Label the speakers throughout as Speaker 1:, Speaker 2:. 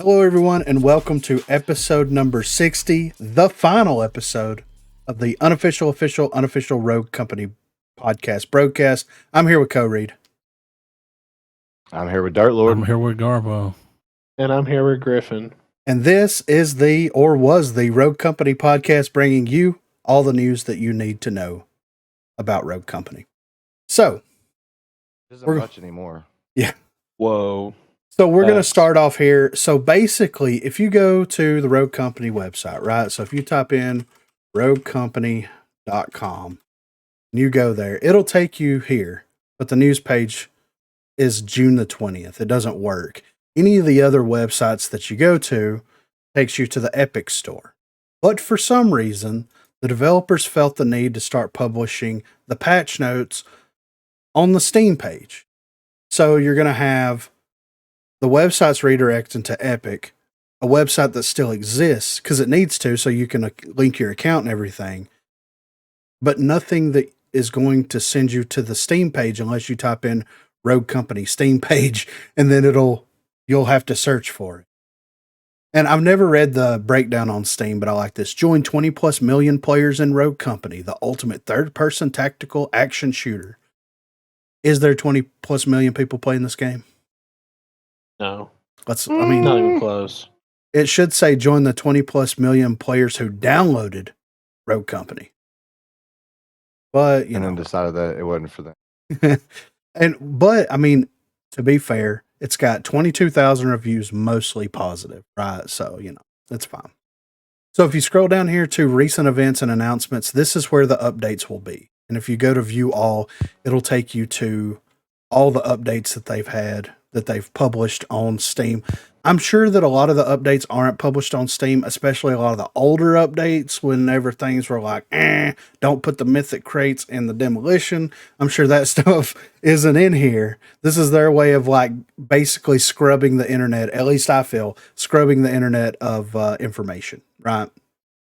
Speaker 1: Hello, everyone, and welcome to episode number 60, the final episode of the Unofficial Rogue Company Podcast, BROGUCAST. I'm here with Co-Reed.
Speaker 2: I'm here with Dirt Lord.
Speaker 3: I'm here with Garbo.
Speaker 4: And I'm here with Griffin.
Speaker 1: And this is was the Rogue Company Podcast, bringing you all the news that you need to know about Rogue Company. So,
Speaker 2: It isn't much anymore.
Speaker 1: Yeah.
Speaker 4: Whoa.
Speaker 1: So we're going to start off here. So basically, if you go to the Rogue Company website, right? So if you type in roguecompany.com and you go there, it'll take you here. But the news page is June the 20th. It doesn't work. Any of the other websites that you go to takes you to the Epic Store. But for some reason, the developers felt the need to start publishing the patch notes on the Steam page. So you're going to have the website's redirecting to Epic, a website that still exists because it needs to, so you can link your account and everything. But nothing that is going to send you to the Steam page unless you type in Rogue Company Steam page, and then you'll have to search for it. And I've never read the breakdown on Steam, but I like this. Join 20 plus million players in Rogue Company, the ultimate third-person tactical action shooter. Is there 20 plus million people playing this game?
Speaker 4: No.
Speaker 1: Not
Speaker 4: even close.
Speaker 1: It should say join the 20 plus million players who downloaded Rogue Company. But,
Speaker 2: and then decided that it wasn't for them.
Speaker 1: But to be fair, it's got 22,000 reviews, mostly positive, right? So, it's fine. So if you scroll down here to recent events and announcements, this is where the updates will be. And if you go to view all, it'll take you to all the updates that they've published on Steam. I'm sure that a lot of the updates aren't published on Steam, especially a lot of the older updates whenever things were like, don't put the mythic crates in the demolition. I'm sure that stuff isn't in here. This is their way of basically scrubbing the internet, at least I feel, scrubbing the internet of information, right?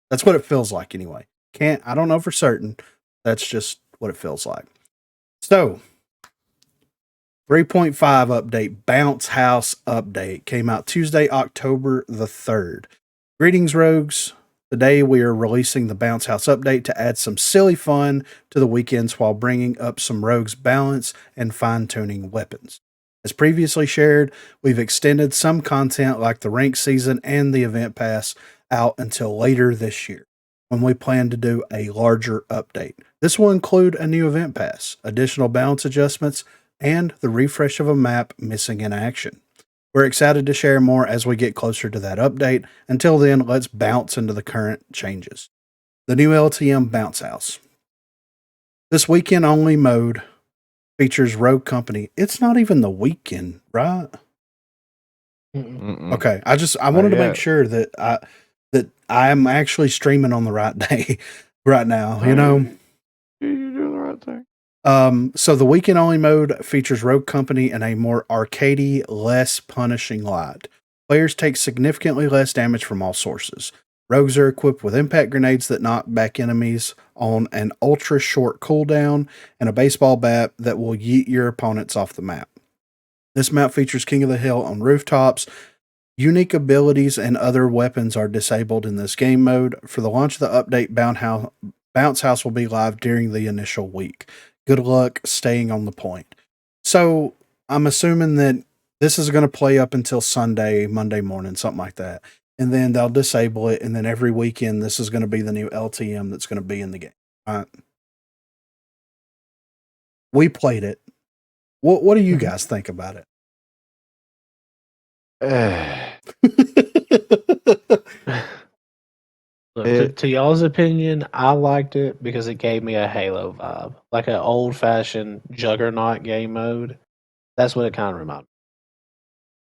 Speaker 1: That's what it feels like anyway. I don't know for certain. That's just what it feels like. So, 3.5 update, Bounce House update, came out Tuesday, October the 3rd. Greetings, Rogues. Today we are releasing the Bounce House update to add some silly fun to the weekends while bringing up some Rogues balance and fine-tuning weapons. As previously shared, we've extended some content like the rank season and the event pass out until later this year, when we plan to do a larger update. This will include a new event pass, additional balance adjustments, and the refresh of a map missing in action. We're excited to share more as we get closer to that update. Until then, let's bounce into the current changes. The new LTM Bounce House. This weekend-only mode features Rogue Company. It's not even the weekend, right?
Speaker 4: Mm-mm.
Speaker 1: Okay, I wanted to make sure that I'm actually streaming on the right day right now,
Speaker 2: You're doing the right thing.
Speaker 1: So the weekend-only mode features Rogue Company in a more arcadey, less punishing light. Players take significantly less damage from all sources. Rogues are equipped with impact grenades that knock back enemies on an ultra-short cooldown and a baseball bat that will yeet your opponents off the map. This map features King of the Hill on rooftops. Unique abilities and other weapons are disabled in this game mode. For the launch of the update, Bounce House will be live during the initial week. Good luck staying on the point. So I'm assuming that this is going to play up until Sunday, Monday morning, something like that. And then they'll disable it. And then every weekend, this is going to be the new LTM that's going to be in the game. All right. We played it. What do you guys think about it?
Speaker 4: Look, to y'all's opinion, I liked it because it gave me a Halo vibe. Like an old-fashioned Juggernaut game mode. That's what it kind of reminded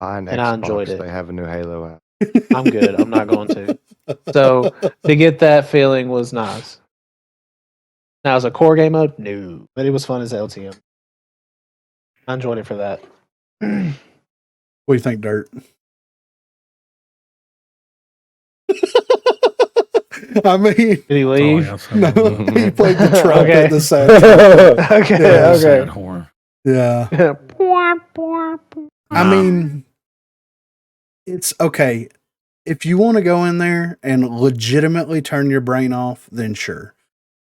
Speaker 4: me.
Speaker 2: And
Speaker 4: I enjoyed it.
Speaker 2: They have a new Halo out.
Speaker 4: I'm good. I'm not going to. So, to get that feeling was nice. Now, as a core game mode, no. But it was fun as LTM. I enjoyed it for that.
Speaker 1: What do you think, Dirt? I mean,
Speaker 4: did he leave?
Speaker 1: No, he played the trumpet
Speaker 4: Okay.
Speaker 1: at the same time.
Speaker 4: Okay,
Speaker 1: Yeah,
Speaker 4: okay.
Speaker 3: Sad horror.
Speaker 1: Yeah. I mean, It's okay. If you want to go in there and legitimately turn your brain off, then sure.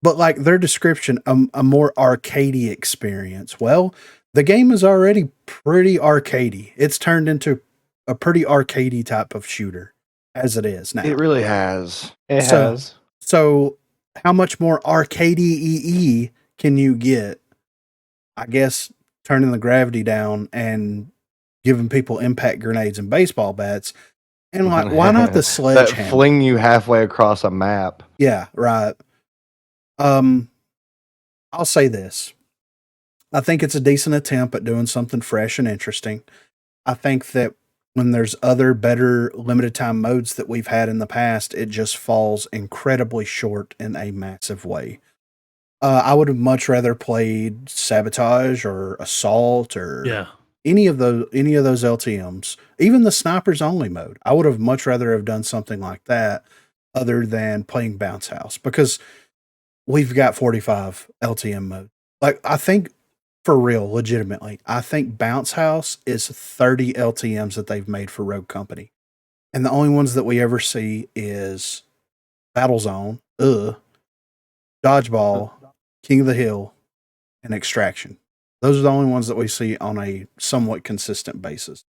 Speaker 1: But like their description, a more arcadey experience. Well, the game is already pretty arcadey. It's turned into a pretty arcadey type of shooter as it is now.
Speaker 2: It really has.
Speaker 4: It
Speaker 1: So-
Speaker 4: has.
Speaker 1: So how much more arcadey can you get? I guess turning the gravity down and giving people impact grenades and baseball bats. And like, why not the
Speaker 2: That
Speaker 1: sledgehammer?
Speaker 2: fling you halfway across a map.
Speaker 1: Yeah, right. I'll say this. I think it's a decent attempt at doing something fresh and interesting. I think that when there's other better limited time modes that we've had in the past, it just falls incredibly short in a massive way. I would have much rather played Sabotage or Assault or
Speaker 3: Yeah.
Speaker 1: any of those LTMs, even the snipers only mode. I would have much rather have done something like that other than playing Bounce House, because we've got 45 LTM mode. Like, I think for real, legitimately, I think Bounce House is 30 LTMs that they've made for Rogue Company. And the only ones that we ever see is Battle Zone, Dodgeball, King of the Hill, and Extraction. Those are the only ones that we see on a somewhat consistent basis.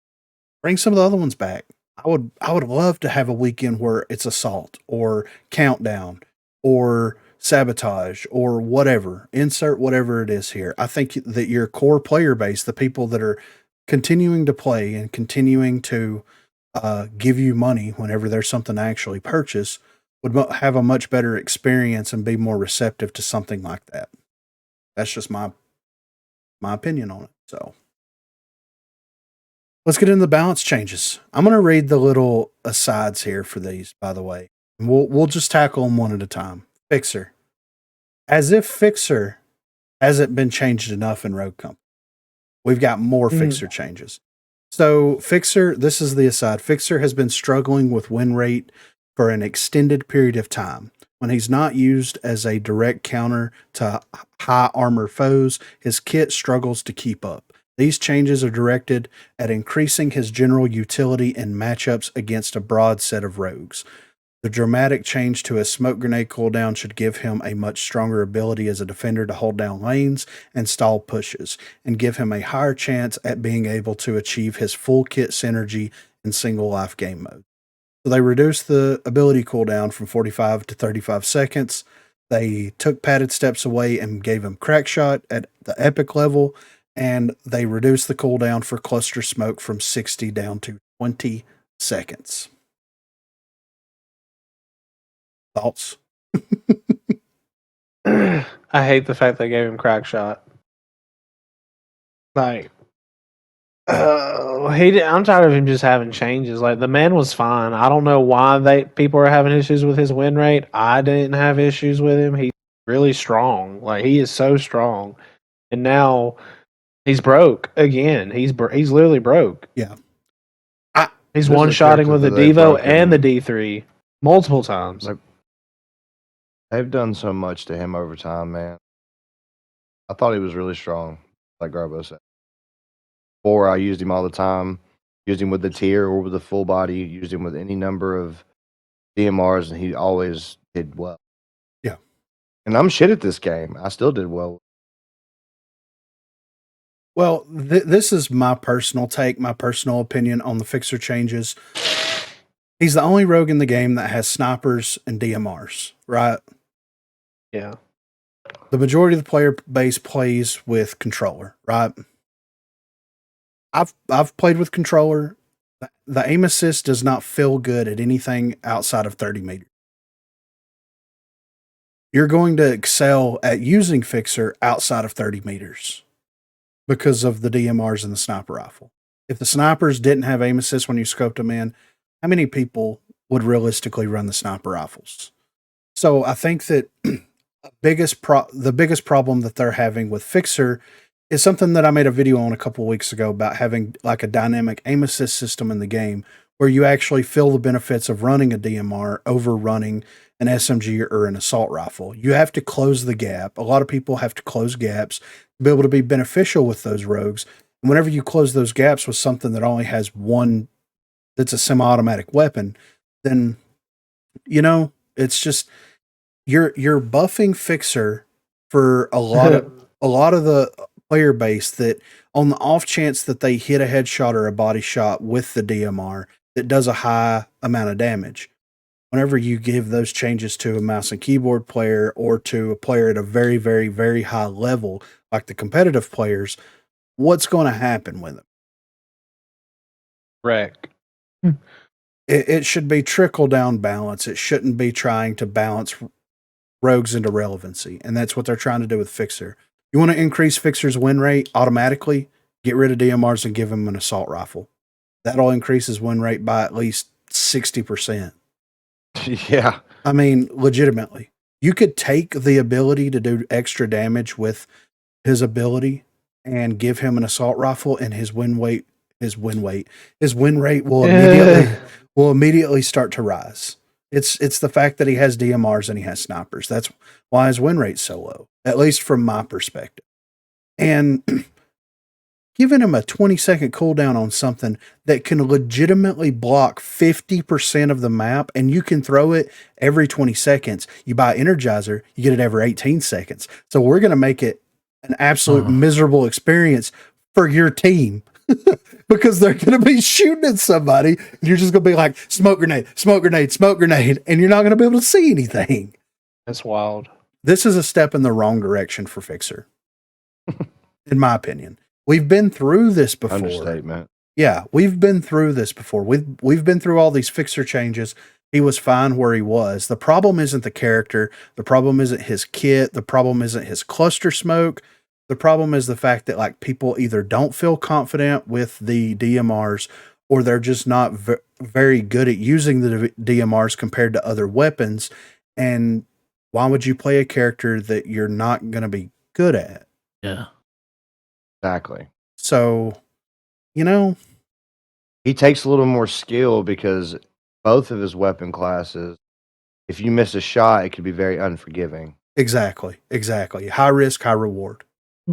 Speaker 1: Bring some of the other ones back. I would love to have a weekend where it's Assault or Countdown or Sabotage or whatever. Insert whatever it is here. I think that your core player base, the people that are continuing to play and continuing to give you money whenever there's something to actually purchase, would have a much better experience and be more receptive to something like that. That's just my opinion on it. So let's get into the balance changes. I'm going to read the little asides here for these, by the way. And we'll just tackle them one at a time. Fixer. As if Fixer hasn't been changed enough in Rogue Company. We've got more Fixer changes. So Fixer, this is the aside. Fixer has been struggling with win rate for an extended period of time. When he's not used as a direct counter to high armor foes, his kit struggles to keep up. These changes are directed at increasing his general utility in matchups against a broad set of rogues. The dramatic change to his smoke grenade cooldown should give him a much stronger ability as a defender to hold down lanes and stall pushes, and give him a higher chance at being able to achieve his full kit synergy in single life game mode. So they reduced the ability cooldown from 45 to 35 seconds. They took padded steps away and gave him crack shot at the epic level, and they reduced the cooldown for cluster smoke from 60 down to 20 seconds. Thoughts?
Speaker 4: I hate the fact they gave him crack shot. Like, I'm tired of him just having changes. Like, the man was fine. I don't know why people are having issues with his win rate. I didn't have issues with him. He's really strong. Like, he is so strong. And now he's broke again. He's literally broke.
Speaker 1: Yeah.
Speaker 4: He's
Speaker 2: There's a
Speaker 4: one-shotting
Speaker 2: character
Speaker 4: with the
Speaker 2: that they've
Speaker 4: Devo
Speaker 2: broken.
Speaker 4: and the D3 multiple times.
Speaker 2: Like, they've done so much to him over time, man. I thought he was really strong, like Garbo said. Before, I used him all the time. Used him with the tier or with the full body. Used him with any number of DMRs, and he always did well.
Speaker 1: Yeah.
Speaker 2: And I'm shit at this game. I still did well.
Speaker 1: Well, this is my personal take, my personal opinion on the Fixer changes. He's the only rogue in the game that has snipers and DMRs, right?
Speaker 4: Yeah.
Speaker 1: The majority of the player base plays with controller, right? I've played with controller. The aim assist does not feel good at anything outside of 30 meters. You're going to excel at using Fixer outside of 30 meters because of the DMRs and the sniper rifle. If the snipers didn't have aim assist when you scoped them in, how many people would realistically run the sniper rifles? So I think that the biggest problem that they're having with Fixer is something that I made a video on a couple of weeks ago about having like a dynamic aim assist system in the game where you actually feel the benefits of running a DMR over running an SMG or an assault rifle. You have to close the gap. A lot of people have to close gaps to be able to be beneficial with those rogues. And whenever you close those gaps with something that only has one that's a semi-automatic weapon, then it's just you're buffing Fixer for a lot of the player base that on the off chance that they hit a headshot or a body shot with the DMR that does a high amount of damage. Whenever you give those changes to a mouse and keyboard player or to a player at a very, very, very high level, like the competitive players, what's going to happen with them?
Speaker 4: Wreck.
Speaker 1: It should be trickle down balance. It shouldn't be trying to balance rogues into relevancy. And that's what they're trying to do with Fixer. You want to increase Fixer's win rate automatically? Get rid of DMRs and give him an assault rifle. That'll increase his win rate by at least 60%.
Speaker 2: Yeah.
Speaker 1: I mean, legitimately. You could take the ability to do extra damage with his ability and give him an assault rifle, and his win rate will immediately start to rise. It's the fact that he has DMRs and he has snipers. That's why his win rate's so low, at least from my perspective. And giving him a 20-second cooldown on something that can legitimately block 50% of the map, and you can throw it every 20 seconds. You buy Energizer, you get it every 18 seconds. So we're going to make it an absolute miserable experience for your team. Because they're going to be shooting at somebody, and you're just going to be like, smoke grenade, smoke grenade, smoke grenade, and you're not going to be able to see anything.
Speaker 4: That's wild.
Speaker 1: This is a step in the wrong direction for Fixer, in my opinion. We've been through this before.
Speaker 2: Understatement.
Speaker 1: Yeah, we've been through this before. We've been through all these Fixer changes. He was fine where he was. The problem isn't the character. The problem isn't his kit. The problem isn't his cluster smoke. The problem is the fact that like people either don't feel confident with the DMRs, or they're just not very good at using the DMRs compared to other weapons. And why would you play a character that you're not going to be good at?
Speaker 3: Yeah.
Speaker 2: Exactly.
Speaker 1: So,
Speaker 2: he takes a little more skill because both of his weapon classes, if you miss a shot, it could be very unforgiving.
Speaker 1: Exactly. High risk, high reward.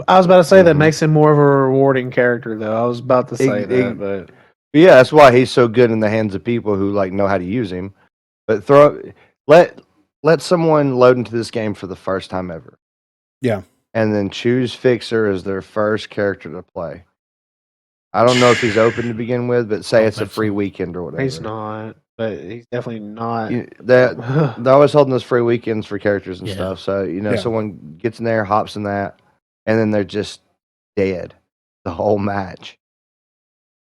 Speaker 4: I was about to say that makes him more of a rewarding character, though. I was about to say that, but
Speaker 2: yeah, that's why he's so good in the hands of people who like know how to use him. But let someone load into this game for the first time ever.
Speaker 1: Yeah.
Speaker 2: And then choose Fixer as their first character to play. I don't know if he's open to begin with, but say it's a free weekend or whatever.
Speaker 4: He's not, but he's definitely not.
Speaker 2: They're always holding those free weekends for characters and stuff. So, someone gets in there, hops in that, and then they're just dead the whole match.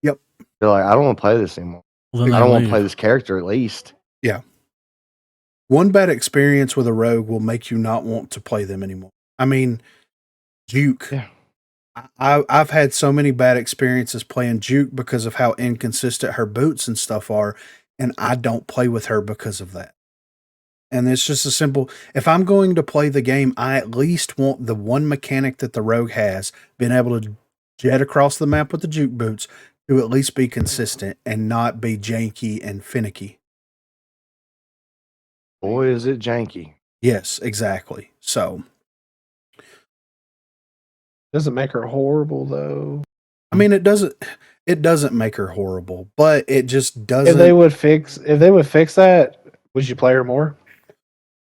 Speaker 1: Yep.
Speaker 2: They're like, I don't want to play this anymore.
Speaker 3: Well,
Speaker 2: I don't want to play this character at least.
Speaker 1: Yeah. One bad experience with a rogue will make you not want to play them anymore. I mean, Juke.
Speaker 2: Yeah.
Speaker 1: I've had so many bad experiences playing Juke because of how inconsistent her boots and stuff are, and I don't play with her because of that. And it's just a simple, if I'm going to play the game, I at least want the one mechanic that the rogue has, being able to jet across the map with the Juke boots, to at least be consistent and not be janky and finicky.
Speaker 2: Boy, is it janky.
Speaker 1: Yes, exactly. So.
Speaker 4: Doesn't make her horrible, though.
Speaker 1: I mean, it doesn't make her horrible, but it just doesn't.
Speaker 4: If they would fix that, would you play her more?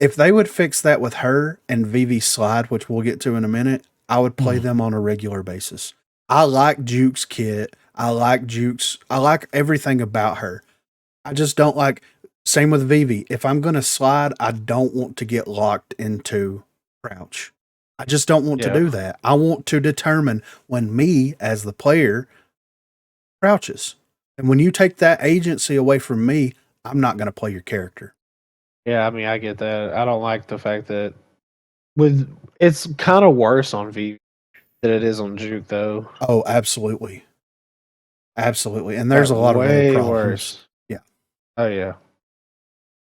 Speaker 1: If they would fix that with her and Vivi Slide, which we'll get to in a minute, I would play them on a regular basis. I like Juke's kit. I like everything about her. I just don't like, same with Vivi. If I'm going to slide, I don't want to get locked into crouch. I just don't want to do that. I want to determine when me, as the player, crouches. And when you take that agency away from me, I'm not going to play your character.
Speaker 4: Yeah, I mean, I get that. I don't like the fact that it's kind of worse on V than it is on Juke, though.
Speaker 1: Oh, absolutely. Absolutely. And there's a lot of other problems. Worse. Yeah.
Speaker 4: Oh, yeah.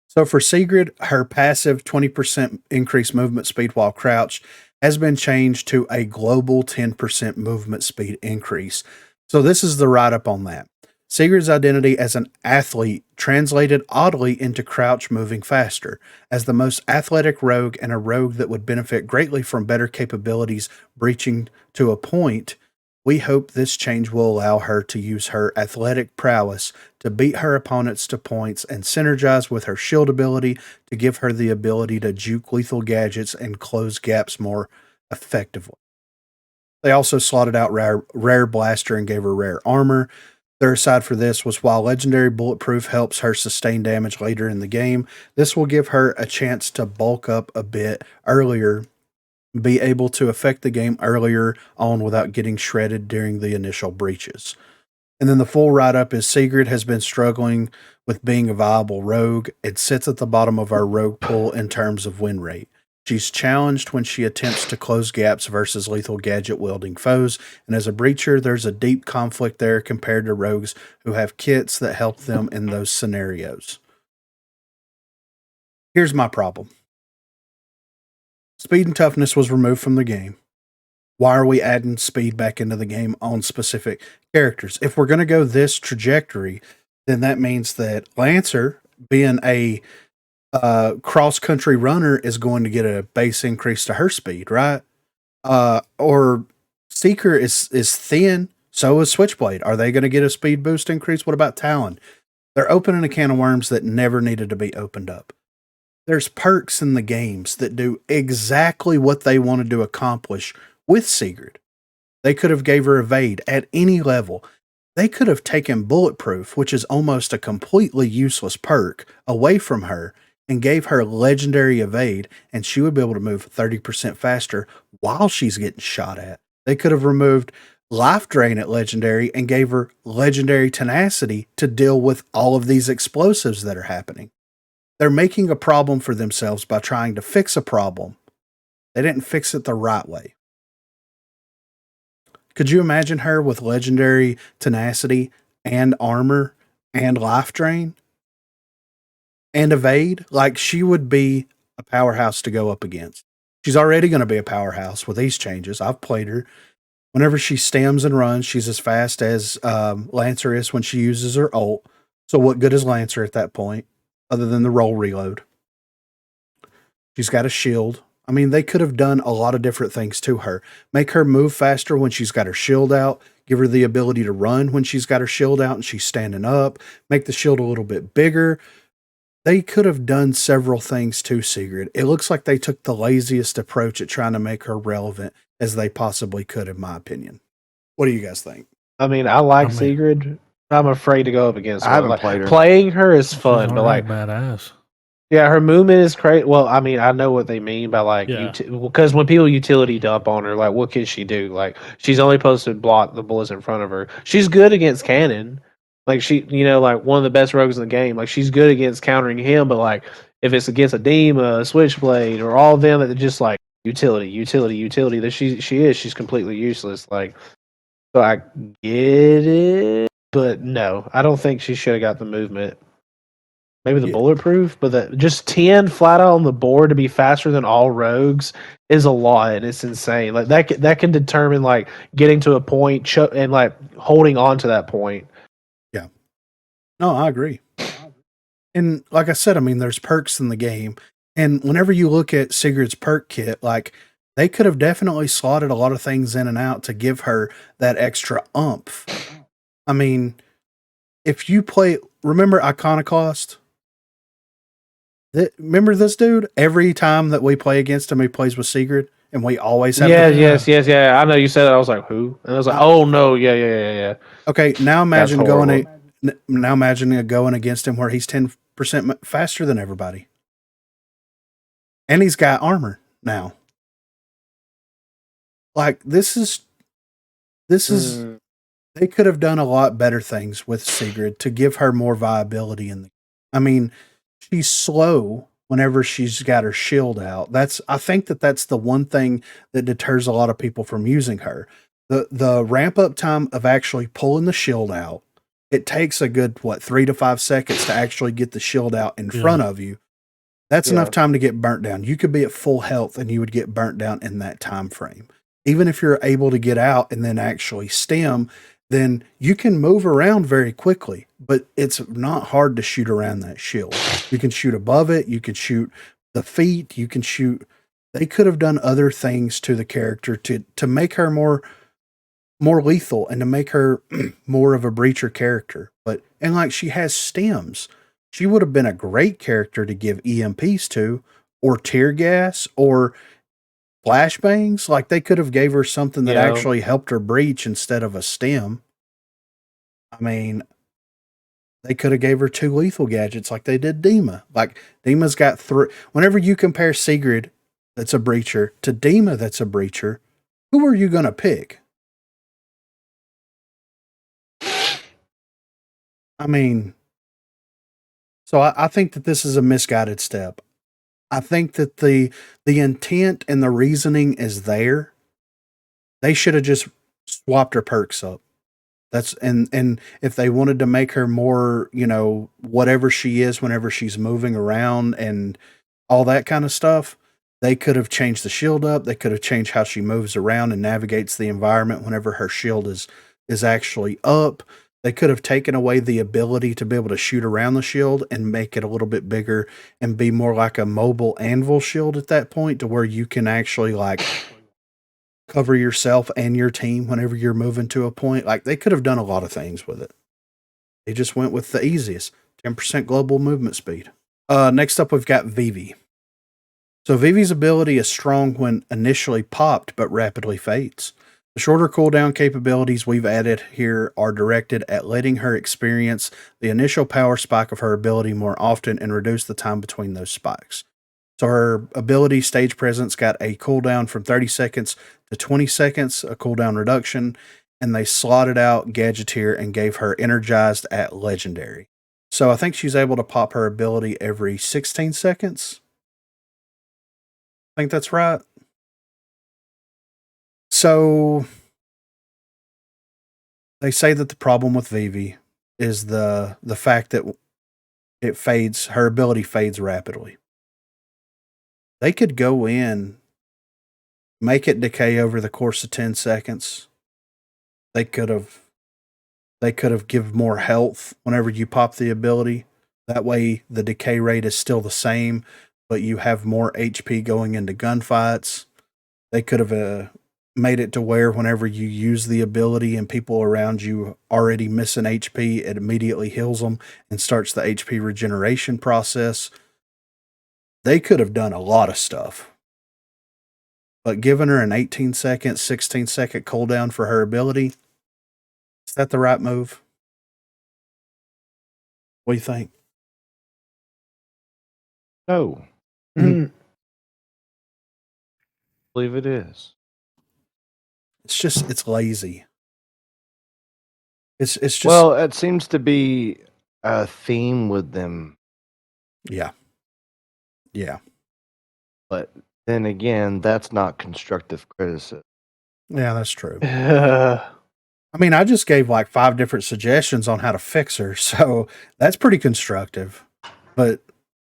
Speaker 1: So for Sigrid, her passive 20% increased movement speed while crouched has been changed to a global 10% movement speed increase. So this is the write-up on that. Sigrid's identity as an athlete translated oddly into crouch moving faster. As the most athletic rogue and a rogue that would benefit greatly from better capabilities breaching to a point We hope this change will allow her to use her athletic prowess to beat her opponents to points and synergize with her shield ability to give her the ability to juke lethal gadgets and close gaps more effectively. They also slotted out rare blaster and gave her rare armor. Their aside for this was while legendary bulletproof helps her sustain damage later in the game, this will give her a chance to bulk up a bit earlier, be able to affect the game earlier on without getting shredded during the initial breaches. And then the full write-up is Sigrid has been struggling with being a viable rogue. It sits at the bottom of our rogue pool in terms of win rate. She's challenged when she attempts to close gaps versus lethal gadget-wielding foes, and as a breacher, there's a deep conflict there compared to rogues who have kits that help them in those scenarios. Here's my problem. Speed and toughness was removed from the game. Why are we adding speed back into the game on specific characters? If we're going to go this trajectory, then that means that Lancer, being a cross-country runner, is going to get a base increase to her speed, right? Or Seeker is thin, so is Switchblade. Are they going to get a speed boost increase? What about Talon? They're opening a can of worms that never needed to be opened up. There's perks in the games that do exactly what they wanted to accomplish with Sigrid. They could have gave her evade at any level. They could have taken bulletproof, which is almost a completely useless perk, away from her and gave her legendary evade, and she would be able to move 30% faster while she's getting shot at. They could have removed life drain at legendary and gave her legendary tenacity to deal with all of these explosives that are happening. They're making a problem for themselves by trying to fix a problem. They didn't fix it the right way. Could you imagine her with legendary tenacity and armor and life drain and evade? Like, she would be a powerhouse to go up against. She's already going to be a powerhouse with these changes. I've played her. Whenever she stems and runs, she's as fast as Lancer is when she uses her ult. So what good is Lancer at that point, other than the roll reload? She's got a shield. I mean, they could have done a lot of different things to her. Make her move faster when she's got her shield out. Give her the ability to run when she's got her shield out and she's standing up. Make the shield a little bit bigger. They could have done several things to Sigrid. It looks like they took the laziest approach at trying to make her relevant as they possibly could, in my opinion. What do you guys think?
Speaker 4: I mean, I like Sigrid. I'm afraid to go up against her.
Speaker 2: I haven't played her.
Speaker 4: Playing her is fun, but like
Speaker 3: badass.
Speaker 4: Yeah, her movement is crazy. Well, I mean, I know what they mean by like, because when people utility dump on her, like, what can she do? Like, she's only supposed to block the bullets in front of her. She's good against cannon. Like, like one of the best rogues in the game. Like, she's good against countering him, but like, if it's against a Dima, a Switchblade, or all of them that are just like utility, that she's completely useless. Like, so I get it, but no, I don't think she should have got the movement. Maybe the bulletproof, but just 10 flat out on the board to be faster than all rogues is a lot, and it's insane. Like that can determine like getting to a point and like holding on to that point.
Speaker 1: Yeah, no, I agree. And like I said, I mean, there's perks in the game, and whenever you look at Sigrid's perk kit, like they could have definitely slotted a lot of things in and out to give her that extra oomph. I mean, if you remember Iconoclast? Remember this dude? Every time that we play against him, he plays with Sigrid, and we always have.
Speaker 4: Yes. I know you said that. I was like, who? And I was like, oh no, yeah.
Speaker 1: Okay, now imagine going against him where he's 10% faster than everybody, and he's got armor now. Like this is. They could have done a lot better things with Sigrid to give her more viability I mean, she's slow whenever she's got her shield out. I think that's the one thing that deters a lot of people from using her. The ramp up time of actually pulling the shield out, it takes a good 3 to 5 seconds to actually get the shield out in front of you. That's enough time to get burnt down. You could be at full health and you would get burnt down in that time frame. Even if you're able to get out and then actually stem, then you can move around very quickly, but it's not hard to shoot around that shield. You can shoot above it. You can shoot the feet. You can shoot. They could have done other things to the character to make her more more lethal and to make her more of a breacher character. And like she has stems. She would have been a great character to give EMPs to, or tear gas, or flashbangs. Like they could have gave her something that actually helped her breach instead of a stem. I mean, they could have gave her 2 lethal gadgets like they did Dima. Like Dima's got 3. Whenever you compare Sigrid, that's a breacher, to Dima, that's a breacher, who are you going to pick? I mean, so I think that this is a misguided step. I think that the intent and the reasoning is there. They should have just swapped her perks up. That's and if they wanted to make her more, whatever she is whenever she's moving around and all that kind of stuff, they could have changed the shield up. They could have changed how she moves around and navigates the environment whenever her shield is actually up. They could have taken away the ability to be able to shoot around the shield and make it a little bit bigger and be more like a mobile anvil shield at that point, to where you can actually like cover yourself and your team whenever you're moving to a point. Like they could have done a lot of things with it. They just went with the easiest, 10% global movement speed. Next up, we've got Vivi. So Vivi's ability is strong when initially popped, but rapidly fades. The shorter cooldown capabilities we've added here are directed at letting her experience the initial power spike of her ability more often and reduce the time between those spikes. So her ability stage presence got a cooldown from 30 seconds to 20 seconds, a cooldown reduction, and they slotted out Gadgeteer and gave her energized at legendary. So I think she's able to pop her ability every 16 seconds. I think that's right. So they say that the problem with Vivi is the fact that it fades, her ability fades rapidly. They could go in, make it decay over the course of 10 seconds. They could have give more health whenever you pop the ability. That way the decay rate is still the same, but you have more HP going into gunfights. They could have made it to where whenever you use the ability and people around you already missing HP, it immediately heals them and starts the HP regeneration process. They could have done a lot of stuff. But giving her an 18-second, 16-second cooldown for her ability, is that the right move? What do you think?
Speaker 2: No. I believe it is.
Speaker 1: It's lazy. It's just,
Speaker 2: well, it seems to be a theme with them.
Speaker 1: Yeah.
Speaker 2: But then again, that's not constructive criticism.
Speaker 1: Yeah, that's true. I mean, I just gave like 5 different suggestions on how to fix her, so that's pretty constructive. But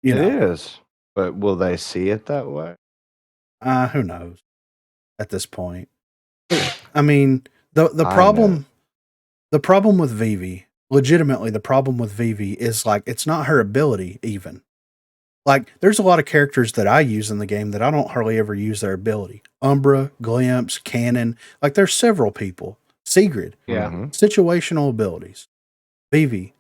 Speaker 2: it is. But will they see it that way?
Speaker 1: Who knows at this point. I mean, the problem with Vivi, legitimately the problem with Vivi is like it's not her ability even. Like there's a lot of characters that I use in the game that I don't hardly ever use their ability. Umbra, Glimpse, Cannon, like there's several people. Sigrid.
Speaker 4: Yeah.
Speaker 1: Situational abilities. Vivi,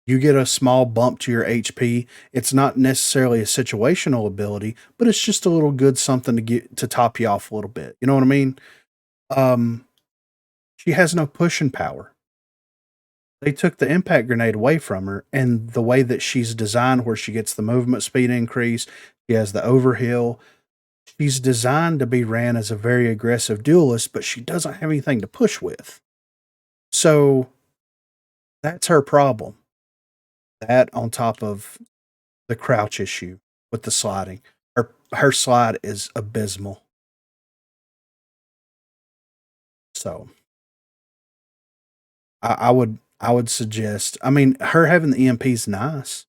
Speaker 1: you get a small bump to your HP. It's not necessarily a situational ability, but it's just a little good something to get to top you off a little bit. You know what I mean? She has no pushing power. They took the impact grenade away from her, and the way that she's designed, where she gets the movement speed increase, she has the overheal. She's designed to be ran as a very aggressive duelist, but she doesn't have anything to push with. So that's her problem. That on top of the crouch issue with the sliding. Her slide is abysmal. So I would suggest, I mean, her having the EMP is nice.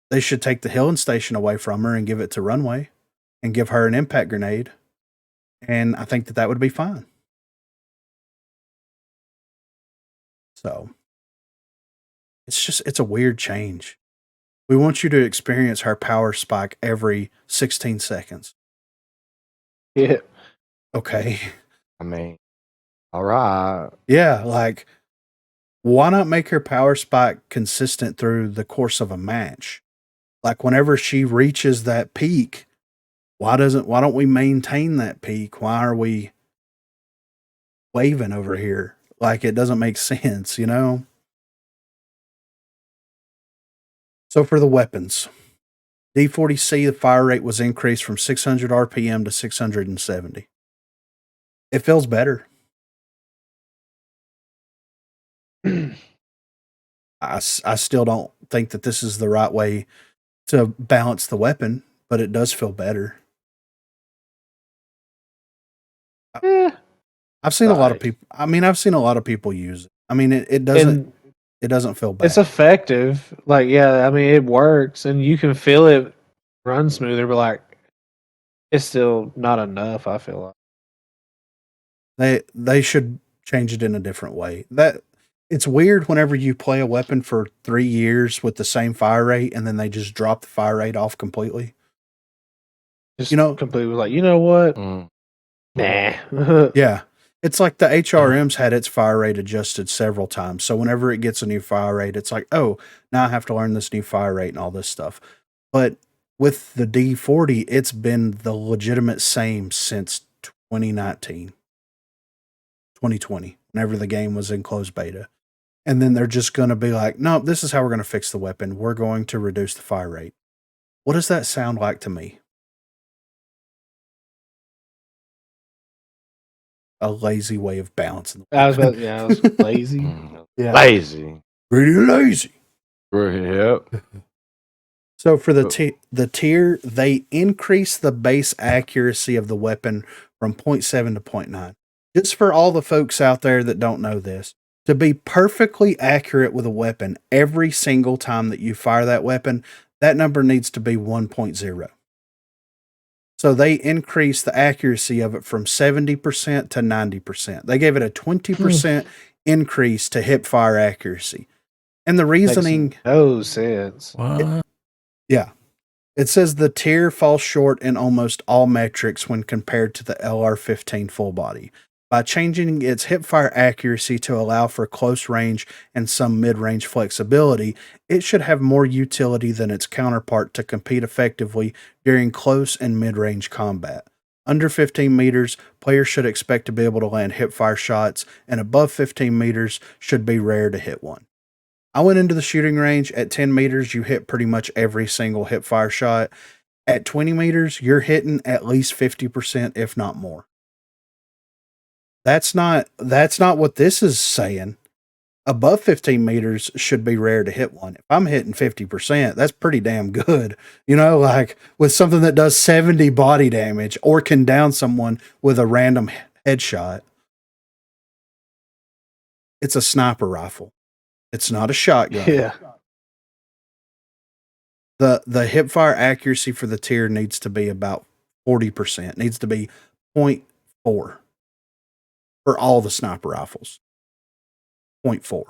Speaker 1: They should take the healing station away from her and give it to Runway and give her an impact grenade. And I think that would be fine. So it's a weird change. We want you to experience her power spike every 16 seconds.
Speaker 4: Yeah.
Speaker 1: Okay.
Speaker 2: I mean, All right.
Speaker 1: Yeah, like why not make her power spike consistent through the course of a match? Like whenever she reaches that peak, why don't we maintain that peak? Why are we waving over here? Like it doesn't make sense, you know? So for the weapons, D40C, the fire rate was increased from 600 RPM to 670. It feels better. I still don't think that this is the right way to balance the weapon, but it does feel better. I've seen a lot of people. I mean, I've seen a lot of people use it. I mean, it doesn't feel bad.
Speaker 4: It's effective. Like, yeah, I mean, it works, and you can feel it run smoother, but like, it's still not enough. I feel
Speaker 1: like they should change it in a different way. That it's weird whenever you play a weapon for 3 years with the same fire rate, and then they just drop the fire rate off completely.
Speaker 4: Just completely like, you know what? Nah.
Speaker 1: Yeah. It's like the HRM's had its fire rate adjusted several times. So whenever it gets a new fire rate, it's like, oh, now I have to learn this new fire rate and all this stuff. But with the D40, it's been the legitimate same since 2019, 2020, whenever the game was in closed beta. And then they're just going to be like, no, this is how we're going to fix the weapon. We're going to reduce the fire rate. What does that sound like to me? A lazy way of balancing.
Speaker 4: I was lazy.
Speaker 1: Yeah.
Speaker 2: Lazy.
Speaker 1: Pretty lazy.
Speaker 2: Yep.
Speaker 1: So for the tier, they increase the base accuracy of the weapon from 0.7 to 0.9. Just for all the folks out there that don't know this, to be perfectly accurate with a weapon every single time that you fire that weapon, that number needs to be 1.0. So they increased the accuracy of it from 70% to 90%. They gave it a 20% increase to hip fire accuracy. And the reasoning...
Speaker 4: Makes no sense.
Speaker 3: What?
Speaker 1: Yeah. It says the tier falls short in almost all metrics when compared to the LR15 full body. By changing its hipfire accuracy to allow for close range and some mid-range flexibility, it should have more utility than its counterpart to compete effectively during close and mid-range combat. Under 15 meters, players should expect to be able to land hipfire shots, and above 15 meters should be rare to hit one. I went into the shooting range. At 10 meters, you hit pretty much every single hipfire shot. At 20 meters, you're hitting at least 50%, if not more. That's not what this is saying. Above 15 meters should be rare to hit one. If I'm hitting 50%, that's pretty damn good. You know, like with something that does 70 body damage or can down someone with a random headshot. It's a sniper rifle. It's not a shotgun.
Speaker 4: Yeah.
Speaker 1: The hipfire accuracy for the tier needs to be about 40%. It needs to be 0.4 for all the sniper rifles. 0.4.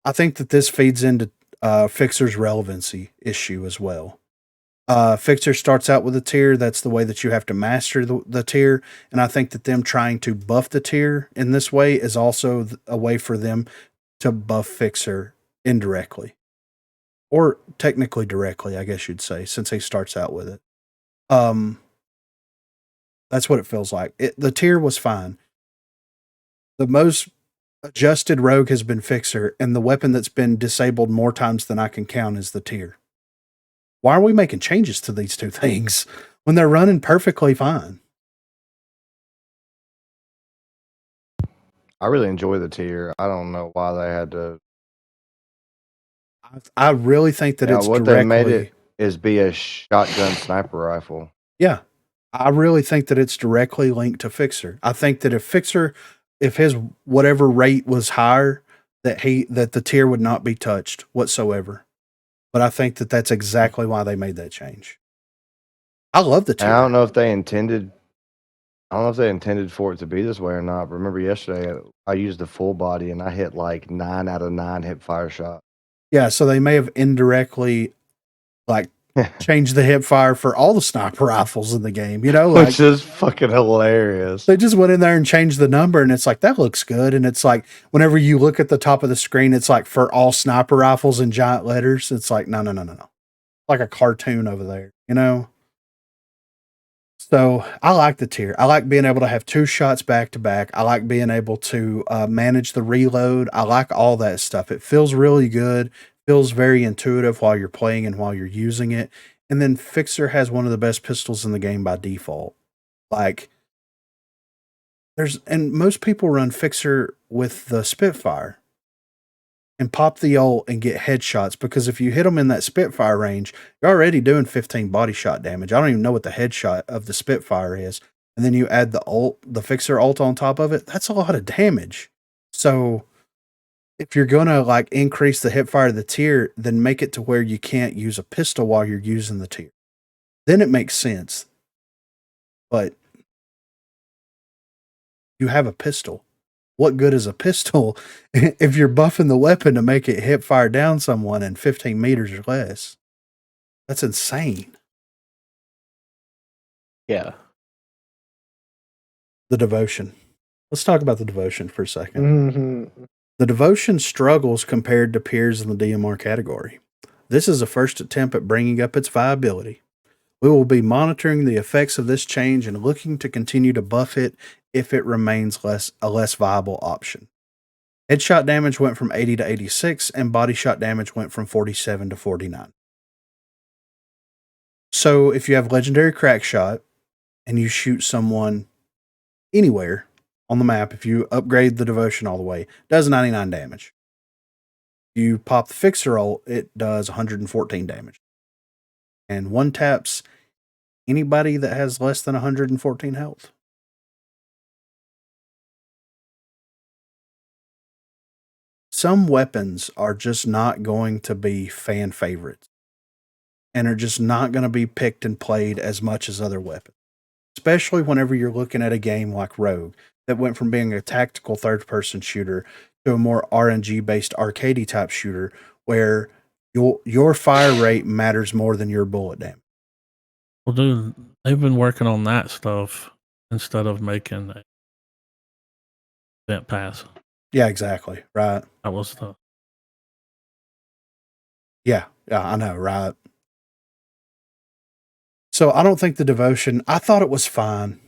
Speaker 1: I think that this feeds into Fixer's relevancy issue as well. Fixer starts out with a tier. That's the way that you have to master the tier. And I think that them trying to buff the tier in this way is also a way for them to buff Fixer indirectly. Or technically directly, I guess you'd say, since he starts out with it. That's what it feels like. The tier was fine. The most adjusted rogue has been Fixer, and the weapon that's been disabled more times than I can count is the tier. Why are we making changes to these two things when they're running perfectly fine?
Speaker 2: I really enjoy the tier. I don't know why they had to.
Speaker 1: I really think that it's
Speaker 2: what
Speaker 1: directly...
Speaker 2: they made it is be a shotgun sniper rifle.
Speaker 1: Yeah. I really think that it's directly linked to Fixer. I think that if his whatever rate was higher, that the tier would not be touched whatsoever. But I think that that's exactly why they made that change. I love the tier.
Speaker 2: I don't know if they intended for it to be this way or not. Remember yesterday, I used the full body and I hit like 9 out of 9 hip fire shots.
Speaker 1: Yeah, so they may have indirectly like change the hip fire for all the sniper rifles in the game.
Speaker 2: Which is fucking hilarious.
Speaker 1: They just went in there and changed the number, and it's like, that looks good. And it's like, whenever you look at the top of the screen, it's like for all sniper rifles in giant letters. It's like, no. Like a cartoon over there, So I like the tier. I like being able to have 2 shots back to back. I like being able to manage the reload. I like all that stuff. It feels really good. Feels very intuitive while you're playing and while you're using it. And then Fixer has one of the best pistols in the game by default. Like, and most people run Fixer with the Spitfire and pop the ult and get headshots, because if you hit them in that Spitfire range, you're already doing 15 body shot damage. I don't even know what the headshot of the Spitfire is. And then you add the Fixer ult on top of it. That's a lot of damage. So if you're going to like increase the hip fire of the tier, then make it to where you can't use a pistol while you're using the tier. Then it makes sense. But you have a pistol. What good is a pistol if you're buffing the weapon to make it hip fire down someone in 15 meters or less? That's insane.
Speaker 4: Yeah.
Speaker 1: The devotion. Let's talk about the devotion for a second.
Speaker 4: Mm-hmm.
Speaker 1: The devotion struggles compared to peers in the DMR category. This is a first attempt at bringing up its viability. We will be monitoring the effects of this change and looking to continue to buff it if it remains a less viable option. Headshot damage went from 80 to 86, and body shot damage went from 47 to 49. So if you have legendary crack shot and you shoot someone anywhere on the map, if you upgrade the devotion all the way, it does 99 damage. You pop the Fixer ult, it does 114 damage. And one taps anybody that has less than 114 health. Some weapons are just not going to be fan favorites and are just not going to be picked and played as much as other weapons, especially whenever you're looking at a game like Rogue that went from being a tactical third-person shooter to a more RNG-based arcadey type shooter where your fire rate matters more than your bullet damage.
Speaker 3: Well, dude, they've been working on that stuff instead of making a event pass.
Speaker 1: Yeah, exactly. Right.
Speaker 3: That was the.
Speaker 1: Yeah, I know, right? So I don't think the devotion, I thought it was fine.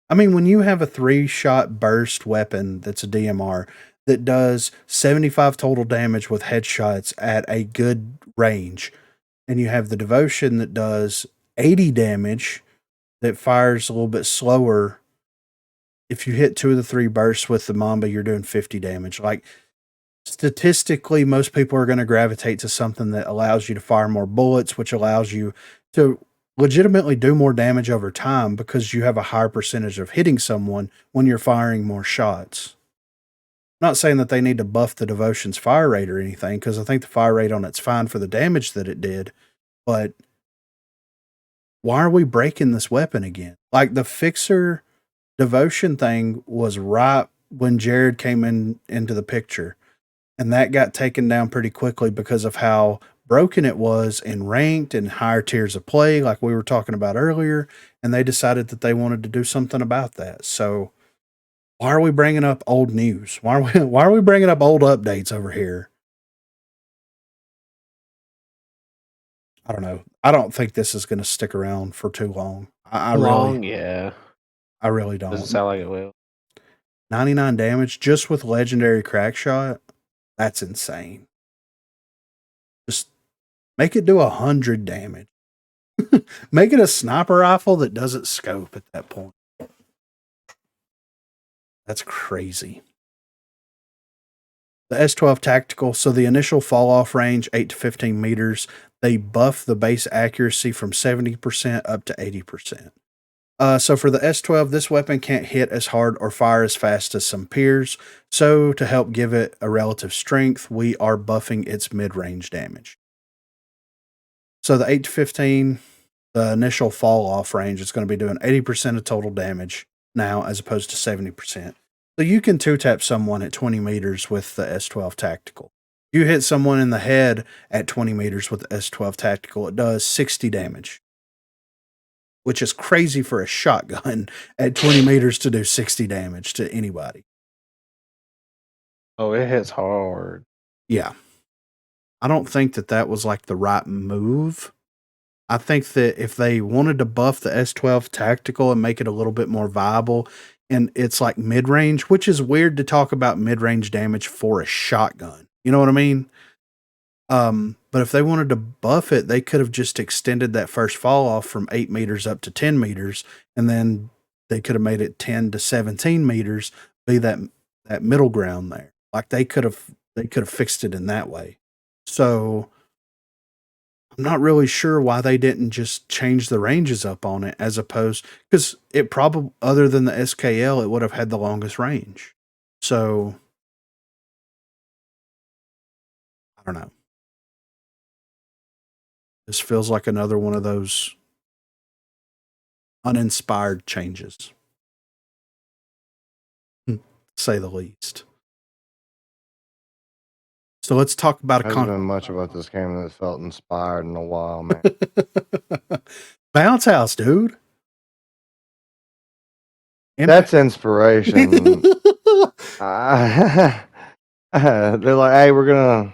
Speaker 1: I mean, when you have a 3-shot burst weapon that's a DMR that does 75 total damage with headshots at a good range, and you have the devotion that does 80 damage that fires a little bit slower. If you hit 2 of the 3 bursts with the Mamba, you're doing 50 damage. Like, statistically, most people are going to gravitate to something that allows you to fire more bullets, which allows you to legitimately do more damage over time because you have a higher percentage of hitting someone when you're firing more shots. Not saying that they need to buff the devotion's fire rate or anything, because I think the fire rate on it's fine for the damage that it did, but why are we breaking this weapon again? Like, the Fixer devotion thing was right when Jared came into the picture, and that got taken down pretty quickly because of how broken it was in ranked and higher tiers of play, like we were talking about earlier, and they decided that they wanted to do something about that. So why are we bringing up old news? Why are we bringing up old updates over here? I don't know. I don't think this is going to stick around for too long.
Speaker 4: Yeah.
Speaker 1: I really don't.
Speaker 4: Doesn't sound like it will.
Speaker 1: 99 damage just with legendary crack shot. That's insane. Just make it do 100 damage. Make it a sniper rifle that doesn't scope at that point. That's crazy. The S12 Tactical, so the initial fall off range, 8 to 15 meters, they buff the base accuracy from 70% up to 80%. So for the S12, this weapon can't hit as hard or fire as fast as some peers. So to help give it a relative strength, we are buffing its mid-range damage. So the 8 to 15, the initial fall off range, is going to be doing 80% of total damage now as opposed to 70%. So you can 2-tap someone at 20 meters with the S12 Tactical. You hit someone in the head at 20 meters with the S12 Tactical, it does 60 damage, which is crazy for a shotgun at 20 meters to do 60 damage to anybody.
Speaker 4: Oh, it hits hard.
Speaker 1: Yeah. I don't think that was like the right move. I think that if they wanted to buff the S12 Tactical and make it a little bit more viable, and it's like mid-range, which is weird to talk about mid-range damage for a shotgun. You know what I mean? But if they wanted to buff it, they could have just extended that first fall off from 8 meters up to 10 meters, and then they could have made it 10 to 17 meters, be that middle ground there. Like they could have fixed it in that way. So I'm not really sure why they didn't just change the ranges up on it, as opposed, because it probably, other than the SKL, it would have had the longest range. So I don't know. This feels like another one of those uninspired changes, to say the least. So let's talk about
Speaker 2: There hasn't been much about this game that felt inspired in a while, man.
Speaker 1: Bounce House, dude.
Speaker 2: That's inspiration. They're like, hey, we're gonna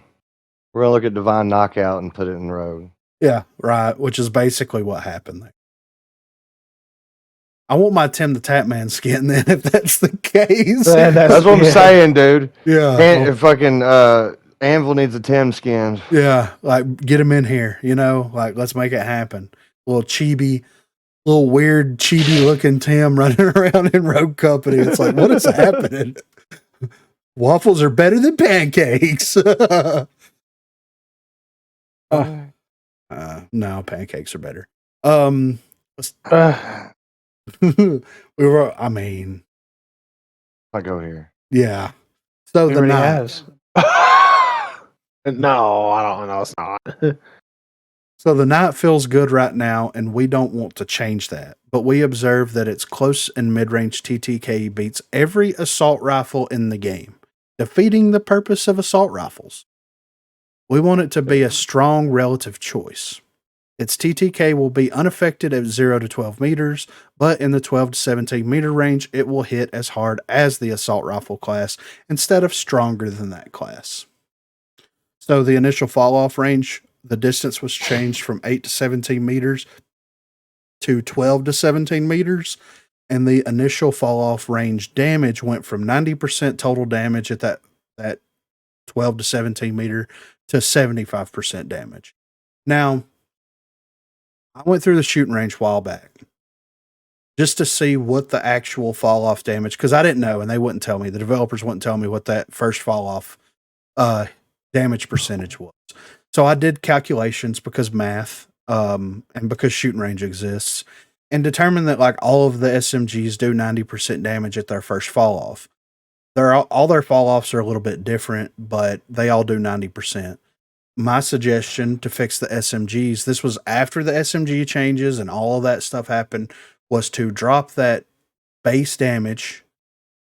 Speaker 2: look at Divine Knockout and put it in Rogue.
Speaker 1: Yeah, right. Which is basically what happened there. I want my Tim the Tapman skin then, if that's the case.
Speaker 2: That's what I'm saying, dude.
Speaker 1: Yeah.
Speaker 2: Fucking Anvil needs a Tim skin.
Speaker 1: Yeah, like get him in here, like let's make it happen. Little weird chibi looking Tim running around in Rogue Company. It's like, what is happening? Waffles are better than pancakes. No, pancakes are better.
Speaker 2: I go here.
Speaker 1: Yeah. So
Speaker 4: It
Speaker 1: the
Speaker 4: already
Speaker 1: night.
Speaker 4: has. No, I don't know. It's not.
Speaker 1: So the night feels good right now, and we don't want to change that. But we observe that its close and mid-range TTK beats every assault rifle in the game, defeating the purpose of assault rifles. We want it to be a strong relative choice. Its TTK will be unaffected at 0 to 12 meters, but in the 12 to 17 meter range, it will hit as hard as the assault rifle class instead of stronger than that class. So the initial fall-off range, the distance was changed from 8 to 17 meters to 12 to 17 meters, and the initial fall-off range damage went from 90% total damage at that 12 to 17 meter to 75% damage. Now, I went through the shooting range a while back just to see what the actual fall-off damage, because I didn't know, and they wouldn't tell me. The developers wouldn't tell me what that first fall-off damage percentage was. So I did calculations because math, and because shooting range exists, and determined that like all of the SMGs do 90% damage at their first fall off. All their fall offs are a little bit different, but they all do 90%. My suggestion to fix the SMGs, this was after the SMG changes and all of that stuff happened, was to drop that base damage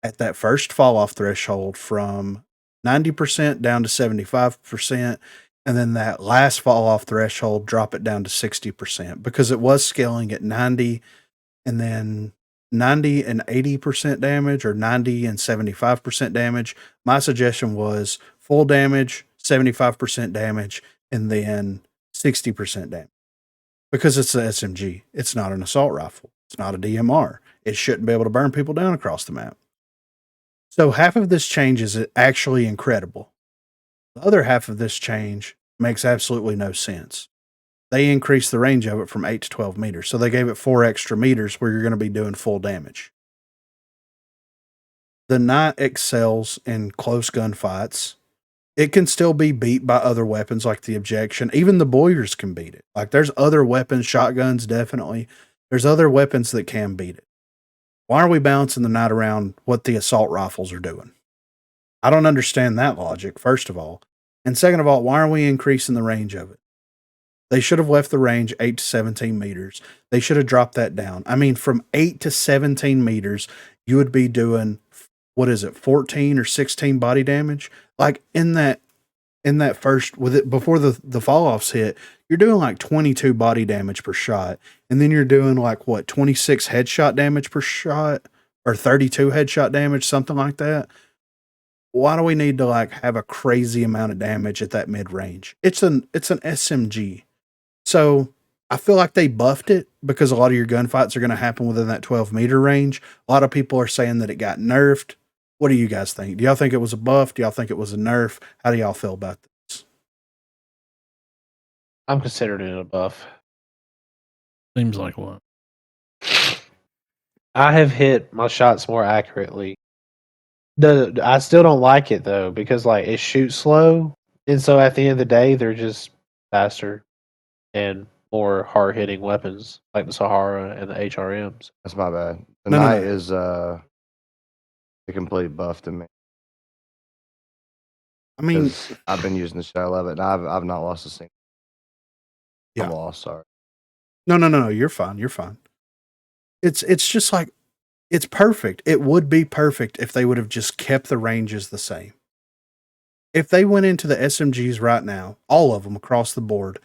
Speaker 1: at that first fall off threshold from 90% down to 75%, and then that last fall off threshold, drop it down to 60%, because it was scaling at 90 and then 90 and 80% damage, or 90 and 75% damage. My suggestion was full damage, 75% damage, and then 60% damage, because it's the SMG. It's not an assault rifle. It's not a DMR. It shouldn't be able to burn people down across the map. So half of this change is actually incredible. The other half of this change makes absolutely no sense. They increased the range of it from 8 to 12 meters. So they gave it 4 extra meters where you're going to be doing full damage. The Knight excels in close gunfights. It can still be beat by other weapons like the Objection. Even the Boyers can beat it. Like there's other weapons, shotguns definitely. There's other weapons that can beat it. Why are we bouncing the Knight around what the assault rifles are doing? I don't understand that logic, first of all. And second of all, why are we increasing the range of it? They should have left the range 8 to 17 meters. They should have dropped that down. I mean, from 8 to 17 meters, you would be doing, 14 or 16 body damage? Like in that in that first with it before the fall offs hit, you're doing like 22 body damage per shot, and then you're doing like what 26 headshot damage per shot or 32 headshot damage, something like that. Why do we need to like have a crazy amount of damage at that mid range? It's an SMG, so I feel like they buffed it because a lot of your gunfights are going to happen within that 12-meter range. A lot of people are saying that it got nerfed. What do you guys think? Do y'all think it was a buff? Do y'all think it was a nerf? How do y'all feel about this?
Speaker 4: I'm considering it a buff.
Speaker 3: Seems like one.
Speaker 4: I have hit my shots more accurately. I still don't like it though because like it shoots slow, and so at the end of the day, they're just faster and more hard hitting weapons like the Sahara and the HRMs.
Speaker 2: That's my bad. The
Speaker 1: No,
Speaker 2: Knight
Speaker 1: no.
Speaker 2: is a complete buff to me.
Speaker 1: I mean,
Speaker 2: 'Cause I've been using the shit. I love it. And I've not lost a single.
Speaker 1: Yeah.
Speaker 2: I lost. Sorry.
Speaker 1: no. You're fine. You're fine. It's just like it's perfect. It would be perfect if they would have just kept the ranges the same. If they went into the SMGs right now, all of them across the board,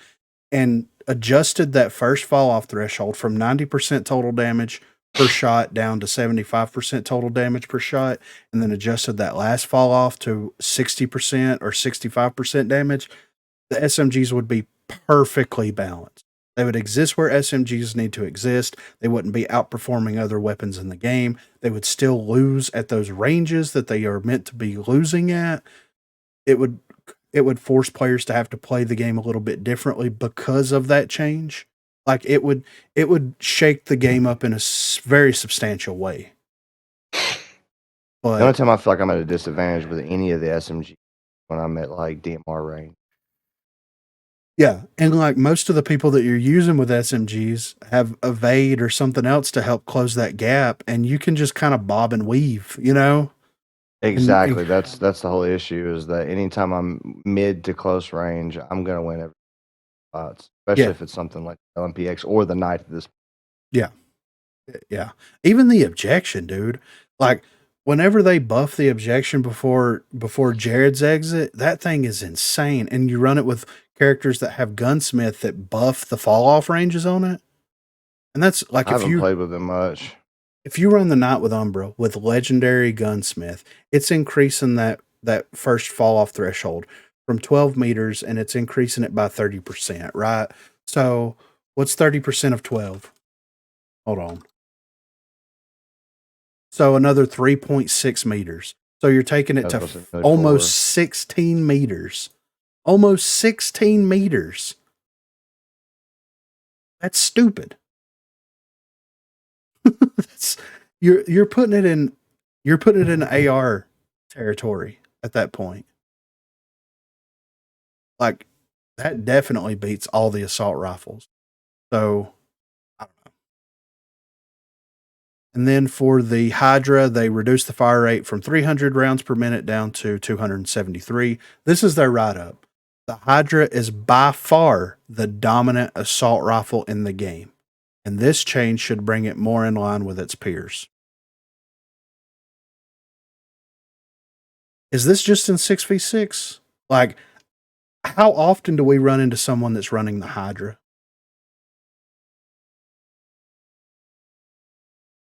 Speaker 1: and adjusted that first fall off threshold from 90% total damage per shot down to 75% total damage per shot, and then adjusted that last fall off to 60% or 65% damage, the SMGs would be perfectly balanced. They would exist where SMGs need to exist. They wouldn't be outperforming other weapons in the game. They would still lose at those ranges that they are meant to be losing at. It would force players to have to play the game a little bit differently because of that change. Like it would shake the game up in a very substantial way. But
Speaker 2: The only time I feel like I'm at a disadvantage with any of the SMG when I'm at like DMR range.
Speaker 1: yeah, and like most of the people that you're using with SMGs have evade or something else to help close that gap, and you can just kind of bob and weave, you know?
Speaker 2: Exactly. That's the whole issue is that anytime I'm mid to close range, I'm gonna win every spots, especially if it's something like LMPX or the Knight at this.
Speaker 1: Yeah. Even the objection, dude. Like whenever they buff the objection before Jared's exit, that thing is insane. And you run it with characters that have gunsmith that buff the fall off ranges on it. And that's like
Speaker 2: I haven't played with them much.
Speaker 1: if you run the Knight with Umbra with legendary gunsmith, it's increasing that first fall off threshold from 12 meters and it's increasing it by 30%, right? So what's 30% of 12? Hold on. So another 3.6 meters. So you're taking it to almost 16 meters. Almost 16 meters. That's stupid. You're putting it in AR territory at that point. Like that definitely beats all the assault rifles. So I don't know. And then for the Hydra, they reduced the fire rate from 300 rounds per minute down to 273. This is their write-up. The Hydra is by far the dominant assault rifle in the game, and this change should bring it more in line with its peers. Is this just in 6v6? Like, how often do we run into someone that's running the Hydra?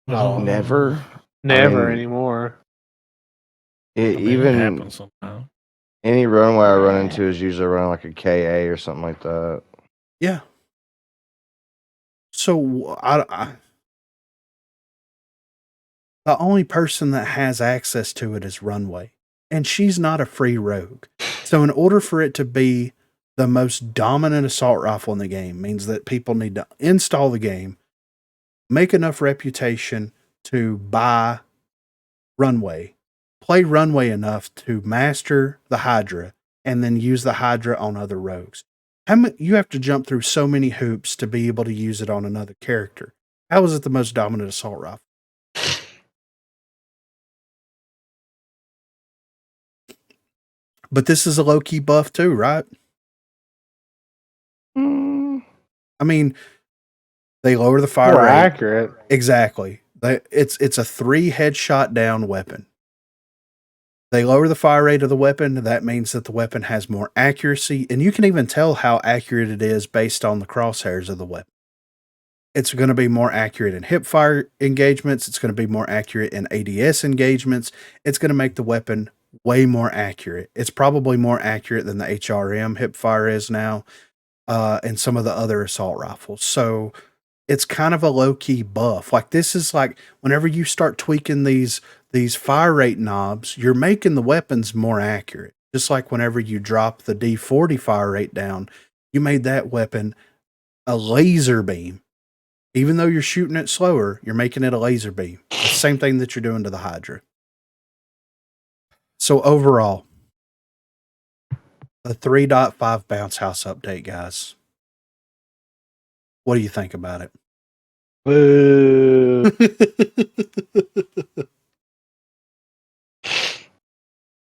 Speaker 4: No,
Speaker 2: Never.
Speaker 4: never anymore.
Speaker 3: It
Speaker 2: Even
Speaker 3: happens sometimes.
Speaker 2: any runway I run into is usually running like a KA or something like that.
Speaker 1: Yeah. So the only person that has access to it is Runway, and she's not a free rogue. So in order for it to be the most dominant assault rifle in the game means that people need to install the game, make enough reputation to buy Runway, play Runway enough to master the Hydra, and then use the Hydra on other rogues. You have to jump through so many hoops to be able to use it on another character. How is it the most dominant assault rifle? But this is a low-key buff too, right? I mean, they lower the fire
Speaker 4: More
Speaker 1: rate.
Speaker 4: accurate.
Speaker 1: Exactly. It's a 3 headshot down weapon. They lower the fire rate of the weapon. That means that the weapon has more accuracy, and you can even tell how accurate it is based on the crosshairs of the weapon. It's going to be more accurate in hip fire engagements. It's going to be more accurate in ADS engagements. It's going to make the weapon way more accurate. It's probably more accurate than the HRM hip fire is now, and some of the other assault rifles. So it's kind of a low-key buff. Like, this is like whenever you start tweaking these fire rate knobs, you're making the weapons more accurate. Just like whenever you drop the D40 fire rate down, you made that weapon a laser beam. Even though you're shooting it slower, you're making it a laser beam. The same thing that you're doing to the Hydra. So overall, a 3.5 bounce house update, guys. What do you think about it?
Speaker 4: Boo.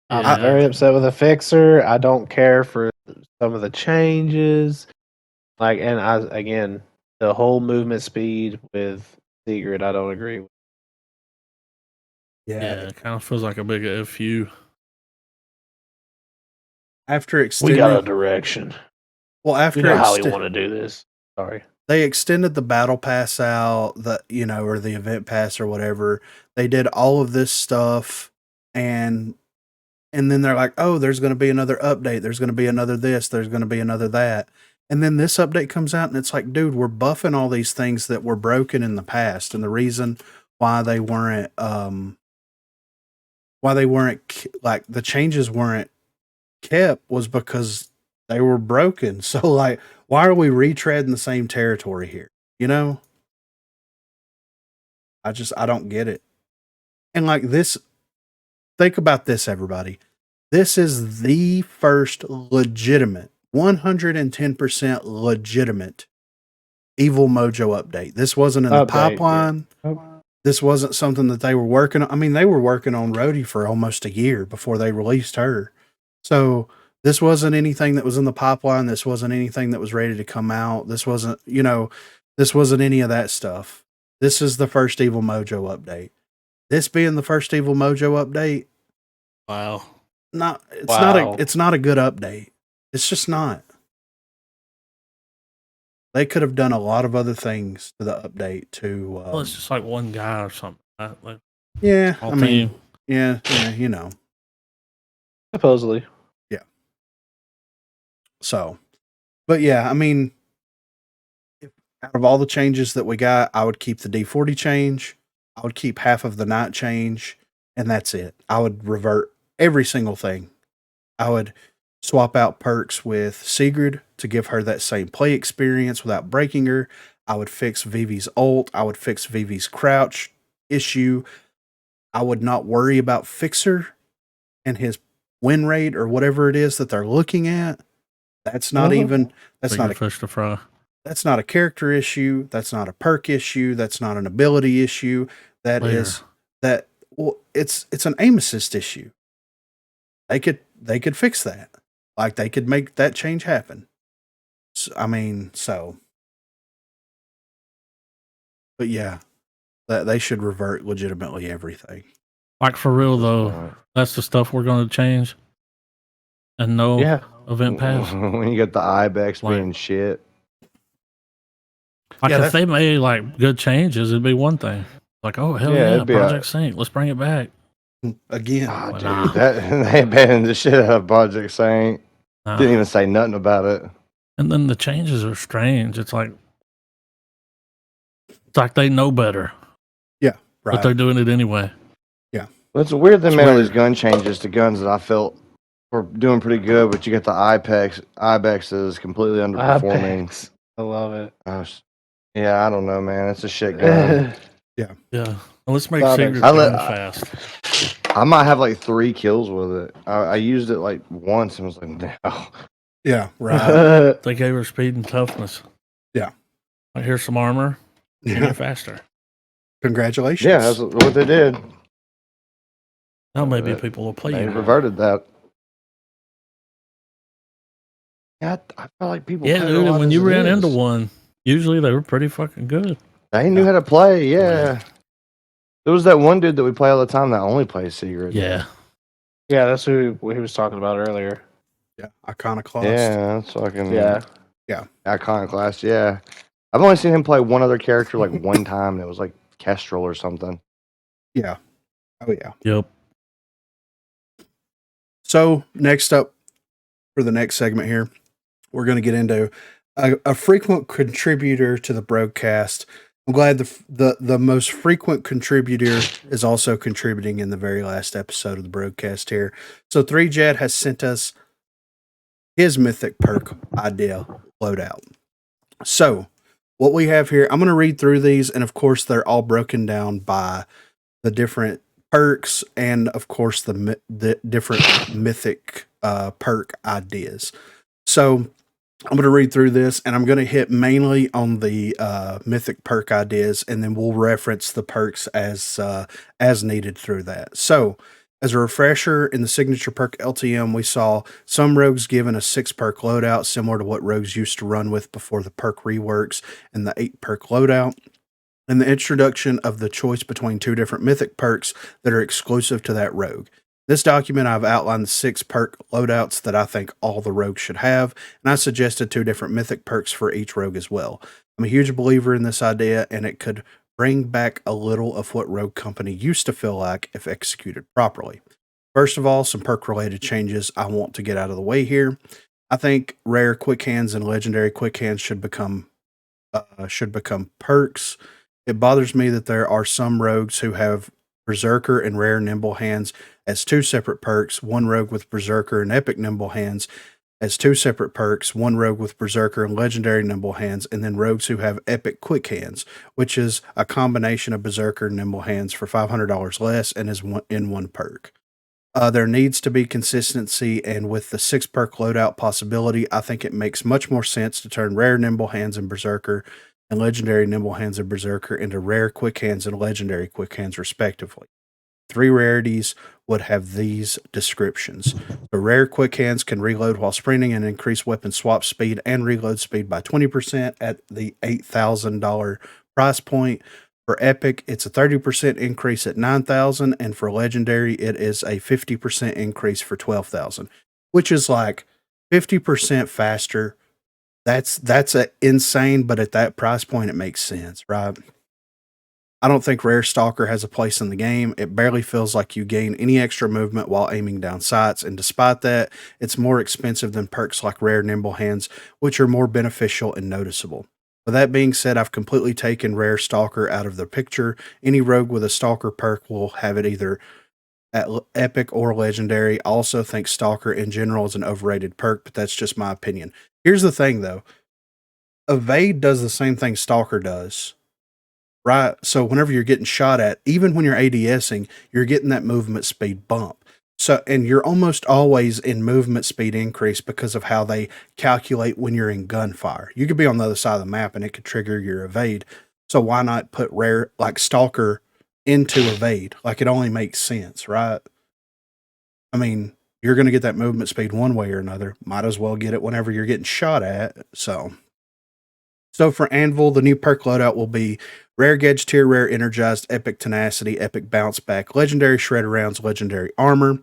Speaker 4: I'm very upset with the fixer. I don't care for some of the changes. Again, the whole movement speed with Secret, I don't agree with.
Speaker 3: Yeah, it kind of feels like a big FU.
Speaker 1: After
Speaker 4: We
Speaker 1: extending,
Speaker 4: got a direction.
Speaker 1: well, after
Speaker 4: You know how we want to do this. Sorry.
Speaker 1: They extended the battle pass out, or the event pass or whatever. They did all of this stuff, and then they're like, oh, there's going to be another update. There's going to be another this. There's going to be another that. And then this update comes out, and it's like, dude, we're buffing all these things that were broken in the past. And the reason why they weren't, like, the changes weren't kept was because they were broken. So, like, why are we retreading the same territory here? You know? I don't get it. And like this, think about this, everybody. This is the first legitimate, 110% legitimate Evil Mojo update. This wasn't in the pipeline. Yeah. This wasn't something that they were working on. I mean, they were working on Rhodey for almost a year before they released her. So this wasn't anything that was in the pipeline. This wasn't anything that was ready to come out. This wasn't, this wasn't any of that stuff. This is the first Evil Mojo update. This being the first Evil Mojo update.
Speaker 3: Wow.
Speaker 1: It's not a good update. It's just not. They could have done a lot of other things to the update to.
Speaker 3: Well, it's just like one guy or something. Right? Like,
Speaker 1: yeah, I mean, yeah,
Speaker 4: supposedly.
Speaker 1: Yeah. So, but yeah, I mean, out of all the changes that we got, I would keep the D40 change. I would keep half of the night change, and that's it. I would revert every single thing. I would swap out perks with Sigrid to give her that same play experience without breaking her. I would fix Vivi's ult. I would fix Vivi's crouch issue. I would not worry about Fixer and his win rate or whatever it is that they're looking at. That's not that's not a
Speaker 3: fish to fry.
Speaker 1: That's not a character issue. That's not a perk issue. That's not an ability issue. It's an aim assist issue. They could fix that. Like, they could make that change happen. But yeah, that they should revert legitimately everything.
Speaker 3: Like, for real though, that's the stuff we're going to change. And no event pass.
Speaker 2: When you get the Ibex being shit.
Speaker 3: Like, if they made like good changes, it'd be one thing. Like, oh hell yeah, Project Sync, let's bring it back
Speaker 1: again.
Speaker 2: Oh, dude, they banned the shit out of Project Sync. Didn't even say nothing about it. And
Speaker 3: then the changes are strange. It's like they know better.
Speaker 1: Yeah, right.
Speaker 3: But they're doing it anyway.
Speaker 1: Yeah.
Speaker 2: Well, it's weird they made all these gun changes to guns that I felt were doing pretty good, but you get the Ibex is completely underperforming.
Speaker 4: Ibex. I love it.
Speaker 2: Yeah, I don't know, man. It's a shit gun.
Speaker 3: Yeah. Well, let's make Sigrid fast.
Speaker 2: I might have like 3 kills with it. I used it like once and was like, no.
Speaker 1: Yeah, right.
Speaker 3: They gave her speed and toughness.
Speaker 1: Yeah.
Speaker 3: Like, here's some armor. You're faster.
Speaker 1: Congratulations.
Speaker 2: Yeah, that's what they did.
Speaker 3: Now maybe people will play
Speaker 2: they
Speaker 3: you.
Speaker 2: Reverted that. Yeah, I felt like people.
Speaker 3: Yeah, dude. And when you ran into one, usually they were pretty fucking good.
Speaker 2: They knew how to play. Yeah. There was that one dude that we play all the time that only plays Secret.
Speaker 3: Yeah.
Speaker 4: Yeah, that's who he was talking about earlier.
Speaker 1: Yeah, Iconoclast.
Speaker 2: Yeah, that's fucking
Speaker 4: Yeah.
Speaker 2: Iconoclast. Yeah, I've only seen him play one other character like one time, and it was like Kestrel or something.
Speaker 1: Yeah. Oh yeah.
Speaker 3: Yep.
Speaker 1: So next up for the next segment here, we're going to get into a frequent contributor to the broadcast. I'm glad the most frequent contributor is also contributing in the very last episode of the broadcast here. So 3Jet has sent us his Mythic Perk idea loadout. So what we have here, I'm going to read through these, and of course they're all broken down by the different perks and of course the different Mythic perk ideas. So I'm going to read through this, and I'm going to hit mainly on the Mythic perk ideas, and then we'll reference the perks as needed through that. So, as a refresher, in the signature perk LTM, we saw some rogues given a 6 perk loadout, similar to what rogues used to run with before the perk reworks and the 8 perk loadout, and the introduction of the choice between 2 different Mythic perks that are exclusive to that rogue. This document, I've outlined the 6 perk loadouts that I think all the rogues should have, and I suggested 2 different Mythic perks for each rogue as well. I'm a huge believer in this idea, and it could bring back a little of what Rogue Company used to feel like if executed properly. First of all, some perk-related changes I want to get out of the way here. I think rare quick hands and legendary quick hands should become perks. It bothers me that there are some rogues who have Berserker and Rare Nimble Hands as 2 separate perks, one rogue with Berserker and Epic Nimble Hands as 2 separate perks, one rogue with Berserker and Legendary Nimble Hands, and then rogues who have Epic Quick Hands, which is a combination of Berserker and Nimble Hands for $500 less and is in one perk. There needs to be consistency, and with the 6 perk loadout possibility, I think it makes much more sense to turn Rare Nimble Hands and Berserker and Legendary Nimble Hands and Berserker into Rare Quick Hands and Legendary Quick Hands, respectively. 3 rarities would have these descriptions. The Rare Quick Hands can reload while sprinting and increase weapon swap speed and reload speed by 20% at the $8,000 price point. For Epic, it's a 30% increase at $9,000, and for Legendary, it is a 50% increase for $12,000, which is like 50% faster. That's insane, but at that price point, it makes sense, right? I don't think Rare Stalker has a place in the game. It barely feels like you gain any extra movement while aiming down sights, and despite that, it's more expensive than perks like Rare Nimble Hands, which are more beneficial and noticeable. With that being said, I've completely taken Rare Stalker out of the picture. Any rogue with a Stalker perk will have it either at Epic or Legendary. I also think Stalker in general is an overrated perk, but that's just my opinion. Here's the thing, though. Evade does the same thing Stalker does, right? So whenever you're getting shot at, even when you're ADSing, you're getting that movement speed bump. So, and you're almost always in movement speed increase because of how they calculate when you're in gunfire. You could be on the other side of the map and it could trigger your evade. So why not put Rare, like Stalker, into evade? Like, it only makes sense, right? I mean, you're going to get that movement speed one way or another. Might as well get it whenever you're getting shot at. So for Anvil, the new perk loadout will be Rare Gedge Tier, Rare Energized, Epic Tenacity, Epic Bounce Back, Legendary Shredder Rounds, Legendary Armor.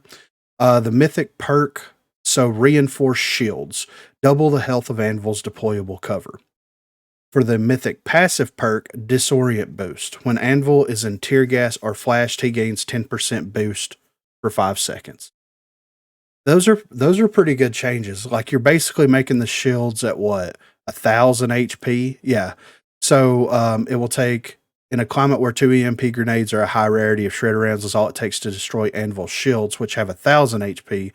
Speaker 1: The Mythic perk, so Reinforced Shields, double the health of Anvil's deployable cover. For the Mythic passive perk, Disorient Boost. When Anvil is in tear gas or flashed, he gains 10% boost for 5 seconds. Those are pretty good changes. Like, you're basically making the shields at what? 1,000 HP? Yeah. So it will take, in a climate where 2 EMP grenades are a high rarity of shredder rounds is all it takes to destroy Anvil shields, which have 1,000 HP.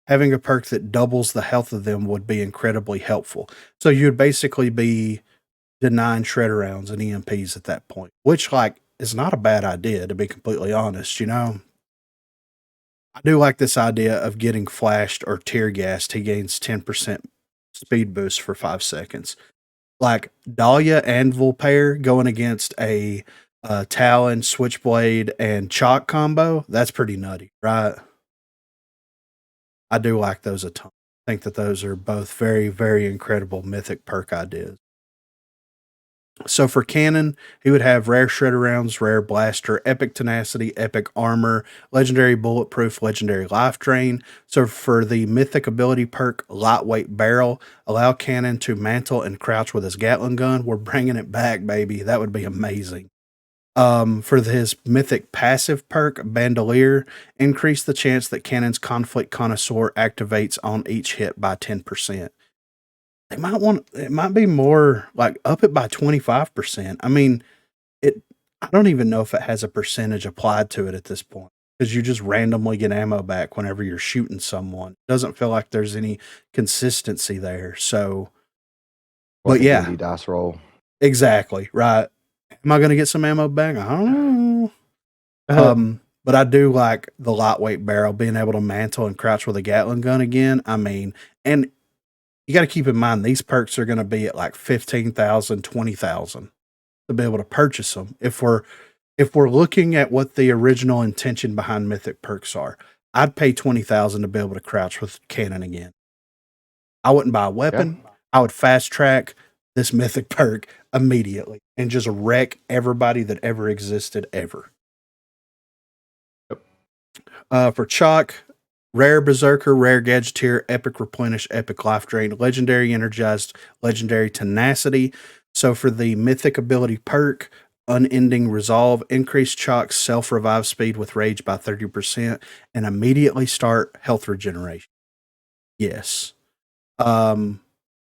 Speaker 1: Having a perk that doubles the health of them would be incredibly helpful. So you'd basically be denying shredder rounds and EMPs at that point, which, like, is not a bad idea, to be completely honest, you know? I do like this idea of getting flashed or tear gassed. He gains 10% speed boost for 5 seconds. Like, Dahlia Anvil pair going against a Talon, Switchblade, and Chalk combo, that's pretty nutty, right? I do like those a ton. I think that those are both very, very incredible Mythic perk ideas. So for cannon, he would have rare shredder rounds, rare blaster, epic tenacity, epic armor, legendary bulletproof, legendary life drain. So for the mythic ability perk, lightweight barrel, allow cannon to mantle and crouch with his Gatling gun. We're bringing it back, baby. That would be amazing. For his mythic passive perk, bandolier, increase the chance that cannon's conflict connoisseur activates on each hit by 10%. It might be more like up it by 25%. I mean, I don't even know if it has a percentage applied to it at this point, because you just randomly get ammo back whenever you're shooting someone. It doesn't feel like there's any consistency there. So,
Speaker 2: Like
Speaker 1: but yeah,
Speaker 2: D&D dice roll.
Speaker 1: exactly right. Am I going to get some ammo back? I don't know. But I do like the lightweight barrel, being able to mantle and crouch with a Gatling gun again. I mean, and you got to keep in mind, these perks are going to be at like 15,000, 20,000 to be able to purchase them. If we're looking at what the original intention behind Mythic Perks are, I'd pay 20,000 to be able to crouch with cannon again. I wouldn't buy a weapon. Yeah. I would fast track this Mythic Perk immediately and just wreck everybody that ever existed ever. Yep. For Chalk, rare Berserker, rare Gadgeteer, epic Replenish, epic Life Drain, legendary Energized, legendary Tenacity. So for the mythic ability perk, Unending Resolve, increase Chalk's self-revive speed with rage by 30% and immediately start health regeneration. Yes.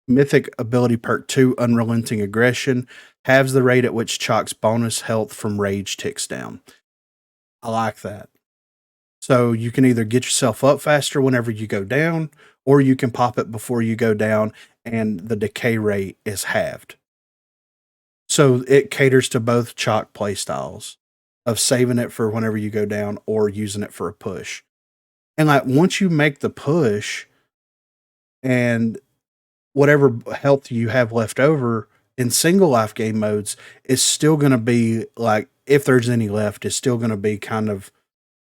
Speaker 1: Mythic ability perk 2, Unrelenting Aggression, halves the rate at which Chalk's bonus health from rage ticks down. I like that. So you can either get yourself up faster whenever you go down, or you can pop it before you go down and the decay rate is halved. So it caters to both Chalk playstyles of saving it for whenever you go down or using it for a push. And like once you make the push and whatever health you have left over in single life game modes is still going to be like, if there's any left, is still going to be kind of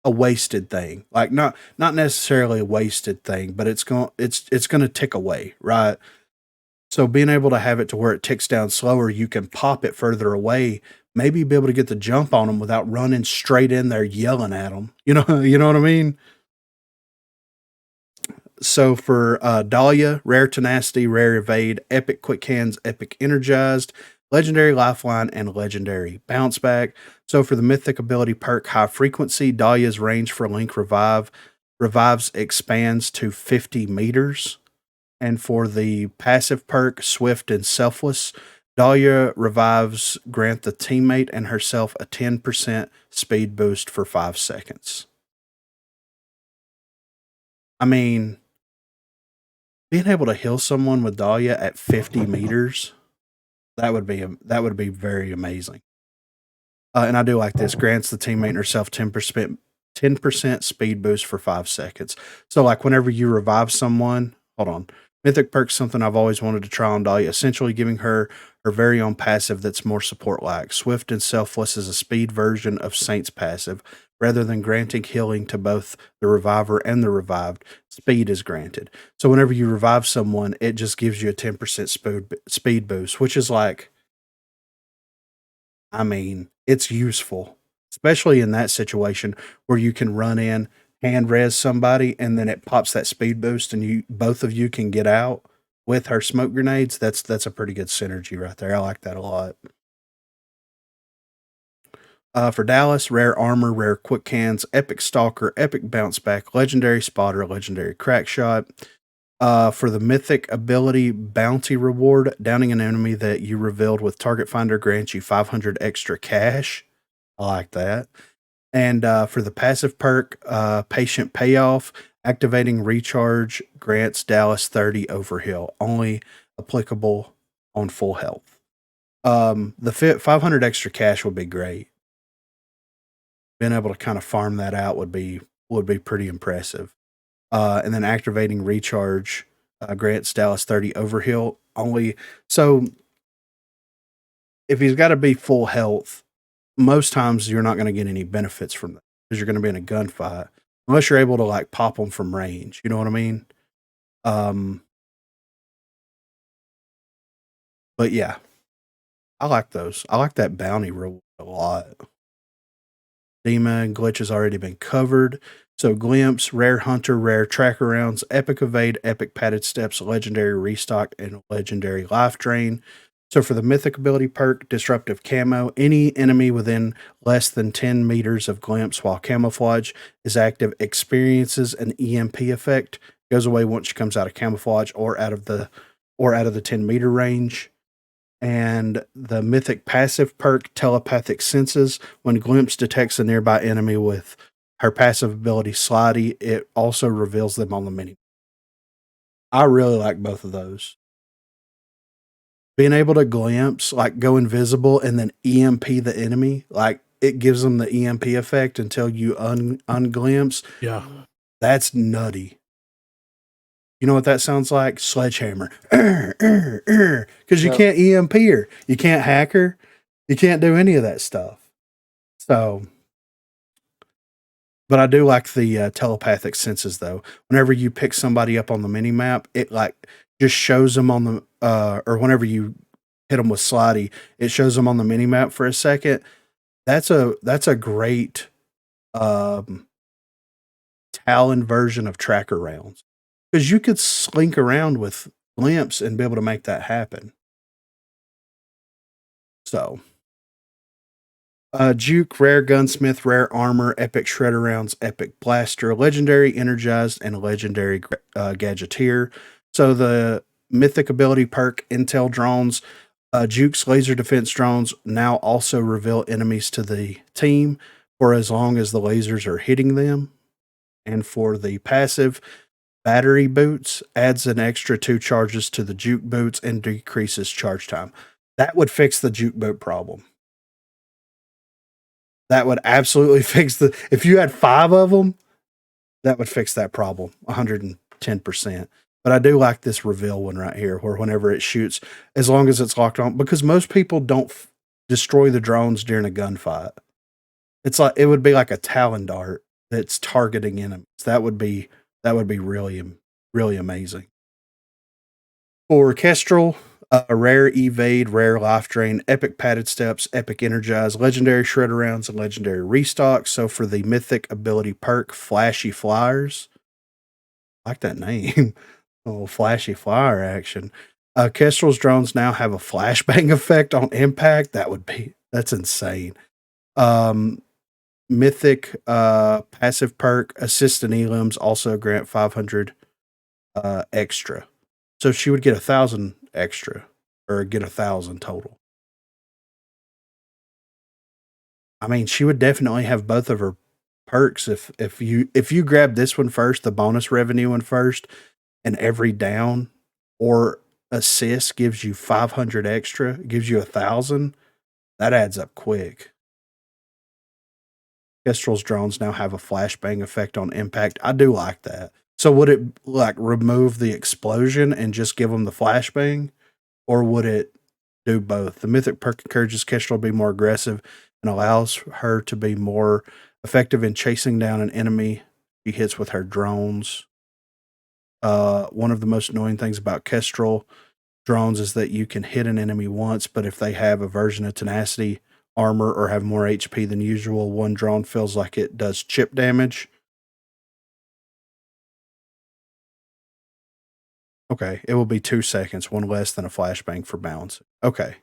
Speaker 1: a wasted thing. Like not necessarily a wasted thing, but it's going to tick away, right? So being able to have it to where it ticks down slower, you can pop it further away, maybe be able to get the jump on them without running straight in there yelling at them. You know what I mean? So for Dahlia, rare Tenacity, rare Evade, epic Quick Hands, epic Energized, legendary Lifeline, and legendary Bounce Back. So for the mythic ability perk High Frequency, Dahlia's range for Link revives expands to 50 meters. And for the passive perk Swift and Selfless, Dahlia revives grant the teammate and herself a 10% speed boost for 5 seconds. I mean, being able to heal someone with Dahlia at 50 meters, that would be very amazing. And I do like this. Grants the teammate and herself 10% speed boost for 5 seconds. So like whenever you revive someone, hold on. Mythic perk's something I've always wanted to try on Dahlia, essentially giving her very own passive that's more support-like. Swift and Selfless is a speed version of Saint's passive. Rather than granting healing to both the reviver and the revived, speed is granted. So whenever you revive someone, it just gives you a 10% speed boost, which is like, I mean, it's useful, especially in that situation where you can run in, hand res somebody, and then it pops that speed boost, and both of you can get out with her smoke grenades. That's a pretty good synergy right there. I like that a lot. For Dallas, rare armor, rare quick hands, epic stalker, epic bounce back, legendary spotter, legendary crack shot. For the mythic ability bounty reward, downing an enemy that you revealed with target finder grants you 500 extra cash. I like that. And for the passive perk, patient payoff, activating recharge grants Dallas 30 overheal, only applicable on full health. The 500 extra cash would be great. Being able to kind of farm that out would be pretty impressive. And then activating recharge grants Dallas 30 overheal only. So if he's got to be full health, most times you're not going to get any benefits from that because you're going to be in a gunfight unless you're able to like pop them from range. You know what I mean? But yeah, I like those. I like that bounty reward a lot. Demon glitch has already been covered. So glimpse, rare hunter, rare tracker rounds, epic evade, epic padded steps, legendary restock, and legendary life drain. So for the mythic ability perk, disruptive camo, any enemy within less than 10 meters of glimpse while camouflage is active experiences an EMP effect. Goes away once she comes out of camouflage or out of the 10-meter range. And the mythic passive perk, telepathic senses. When glimpse detects a nearby enemy with her passive ability Slidey, it also reveals them on the mini. I really like both of those. Being able to glimpse, like go invisible and then EMP the enemy, like it gives them the EMP effect until you unglimpse.
Speaker 3: Yeah.
Speaker 1: That's nutty. You know what that sounds like? Sledgehammer. Because you can't EMP her. You can't hack her. You can't do any of that stuff. So, but I do like the telepathic senses, though. Whenever you pick somebody up on the mini map, it like just shows them on the, or whenever you hit them with Slidey, it shows them on the mini map for a second. That's a great Talon version of tracker rounds. Because you could slink around with glimpse and be able to make that happen. So, Juke, rare gunsmith, rare armor, epic shredder rounds, epic blaster, legendary energized, and legendary gadgeteer. So the mythic ability perk, intel drones, Juke's laser defense drones now also reveal enemies to the team for as long as the lasers are hitting them. And for the passive, battery boots adds an extra 2 charges to the juke boots and decreases charge time. That would fix the juke boot problem. That would absolutely fix if you had 5 of them, that would fix that problem 110%. But I do like this reveal one right here, where whenever it shoots, as long as it's locked on, because most people don't destroy the drones during a gunfight. It's like, it would be like a Talon dart that's targeting enemies. That would be really, really amazing. For Kestrel, rare evade, rare life drain, epic padded steps, epic energize, legendary shredder rounds, and legendary restock. So for the mythic ability perk, flashy flyers, I like that name. A little flashy flyer action. Kestrel's drones now have a flashbang effect on impact. That's insane. Mythic passive perk, assistant elims also grant 500 extra. So she would get 1,000 extra, or get 1,000 total. I mean, she would definitely have both of her perks if you grab this one first, the bonus revenue one first, and every down or assist gives you 500 extra, gives you 1,000. That adds up quick. Kestrel's drones now have a flashbang effect on impact. I do like that. So would it like remove the explosion and just give them the flashbang, or would it do both? The mythic perk encourages Kestrel to be more aggressive and allows her to be more effective in chasing down an enemy she hits with her drones. One of the most annoying things about Kestrel drones is that you can hit an enemy once, but if they have a version of tenacity, armor, or have more HP than usual, one drone feels like it does chip damage. Okay, it will be 2 seconds, one less than a flashbang for balancing. Okay.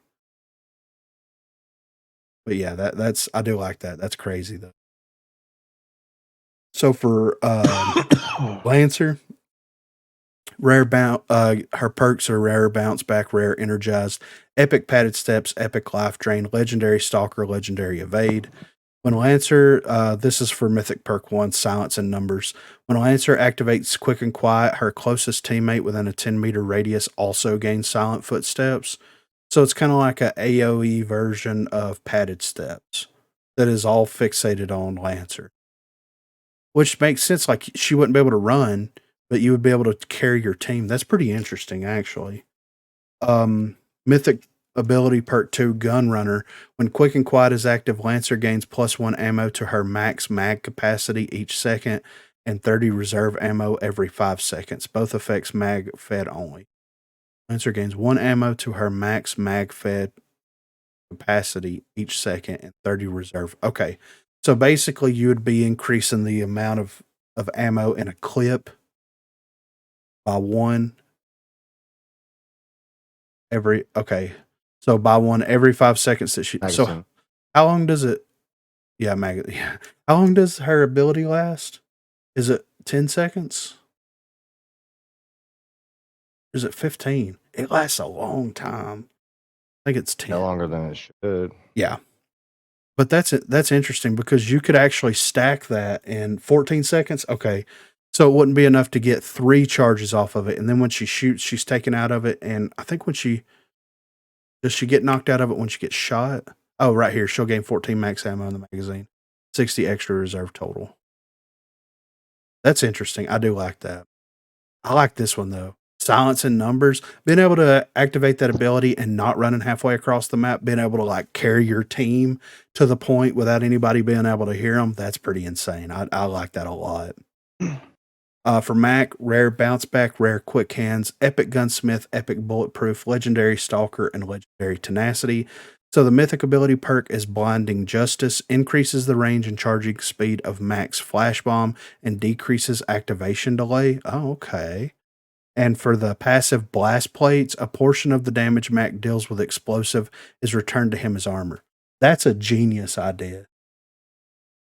Speaker 1: But yeah, that's I do like that. That's crazy though. So for Lancer, rare her perks are rare bounce back, rare energized, epic padded steps, epic life drain, legendary stalker, legendary evade. When Lancer, this is for Mythic Perk 1, Silence and Numbers. When Lancer activates Quick and Quiet, her closest teammate within a 10-meter radius also gains Silent Footsteps. So it's kind of like a AoE version of Padded Steps that is all fixated on Lancer. Which makes sense, like she wouldn't be able to run, but you would be able to carry your team. That's pretty interesting, actually. Mythic ability perk 2, Gun Runner. When Quick and Quiet is active, Lancer gains +1 ammo to her max mag capacity each second and 30 reserve ammo every 5 seconds. Both effects mag fed only. Lancer gains 1 ammo to her max mag fed capacity each second and 30 reserve. Okay. So basically you would be increasing the amount of ammo in a clip by 1 every, okay. So by 1 every 5 seconds that she, so
Speaker 2: Magazine.
Speaker 1: how long does it, yeah. How long does her ability last? Is it 10 seconds? Is it 15? It lasts a long time. I think it's 10.
Speaker 2: No longer than it should.
Speaker 1: Yeah. But that's interesting because you could actually stack that in 14 seconds. Okay. So it wouldn't be enough to get 3 charges off of it. And then when she shoots, she's taken out of it. And I think does she get knocked out of it when she gets shot? Oh, right here. She'll gain 14 max ammo in the magazine, 60 extra reserve total. That's interesting. I do like that. I like this one though. Silence in numbers, being able to activate that ability and not running halfway across the map, being able to like carry your team to the point without anybody being able to hear them. That's pretty insane. I like that a lot. For Mac, rare bounce back, rare quick hands, epic gunsmith, epic bulletproof, legendary stalker, and legendary tenacity. So the mythic ability perk is blinding justice, increases the range and charging speed of Mac's flash bomb, and decreases activation delay. Oh, okay. And for the passive blast plates, a portion of the damage Mac deals with explosive is returned to him as armor. That's a genius idea.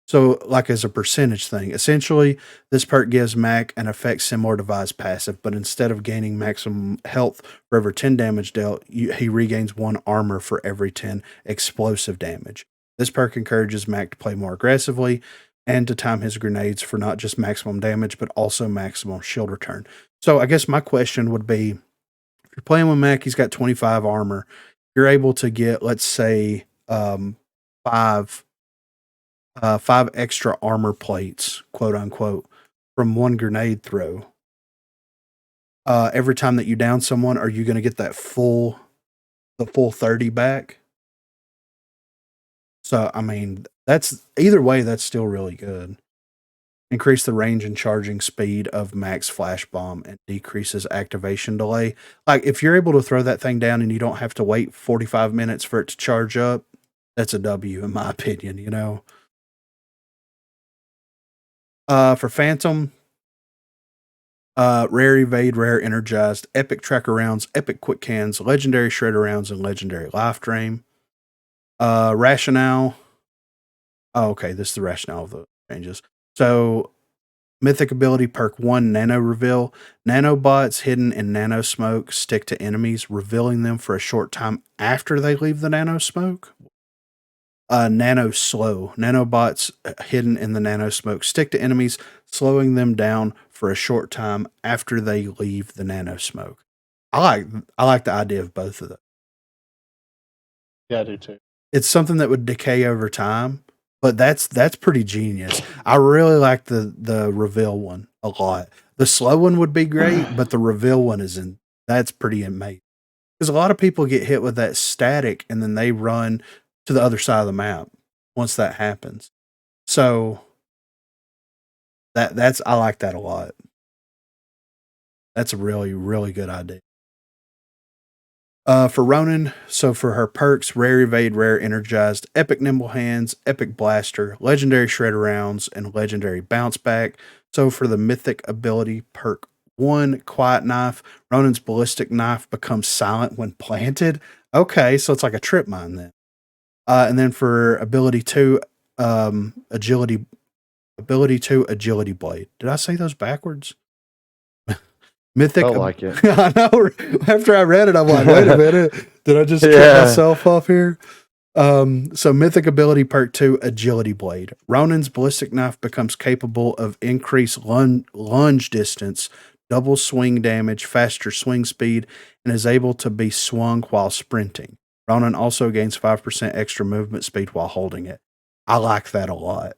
Speaker 1: So, like as a percentage thing, essentially, this perk gives Mac an effect similar to Vi's passive, but instead of gaining maximum health for every 10 damage dealt, he regains 1 armor for every 10 explosive damage. This perk encourages Mac to play more aggressively and to time his grenades for not just maximum damage, but also maximum shield return. So I guess my question would be, if you're playing with Mac, he's got 25 armor. You're able to get, let's say, 5 extra armor plates, quote unquote, from 1 grenade throw. Every time that you down someone, are you going to get the full 30 back? So, I mean, that's either way, that's still really good. Increase the range and charging speed of Mac's flash bomb and decreases activation delay. Like if you're able to throw that thing down and you don't have to wait 45 minutes for it to charge up, that's a W in my opinion, you know. For Phantom, rare evade, rare energized, epic tracker rounds, epic quick hands, legendary shredder rounds, and legendary life drain. Rationale. Oh, okay. This is the rationale of the changes. So, mythic ability perk 1, nano reveal. Nanobots hidden in nano smoke stick to enemies, revealing them for a short time after they leave the nano smoke. Nano slow. Nanobots hidden in the nano smoke stick to enemies, slowing them down for a short time after they leave the nano smoke. I like the idea of both of them.
Speaker 4: Yeah, I do too.
Speaker 1: It's something that would decay over time, but that's pretty genius. I really like the reveal one a lot. The slow one would be great, but the reveal one that's pretty amazing. Because a lot of people get hit with that static and then they run to the other side of the map once that happens. So I like that a lot. That's a really, really good idea. For Ronin, so for her perks, rare evade, rare energized, epic nimble hands, epic blaster, legendary shredder rounds, and legendary bounce back. So for the mythic ability perk 1, quiet knife, Ronin's ballistic knife becomes silent when planted. Okay, so it's like a trip mine then. And then for ability 2, agility blade. Did I say those backwards? Mythic.
Speaker 2: Felt like it.
Speaker 1: I know. After I read it, I'm like, wait a minute. Did I just trip myself off here? So Mythic ability perk 2, agility blade. Ronin's ballistic knife becomes capable of increased lunge distance, double swing damage, faster swing speed, and is able to be swung while sprinting. Ronin also gains 5% extra movement speed while holding it. I like that a lot.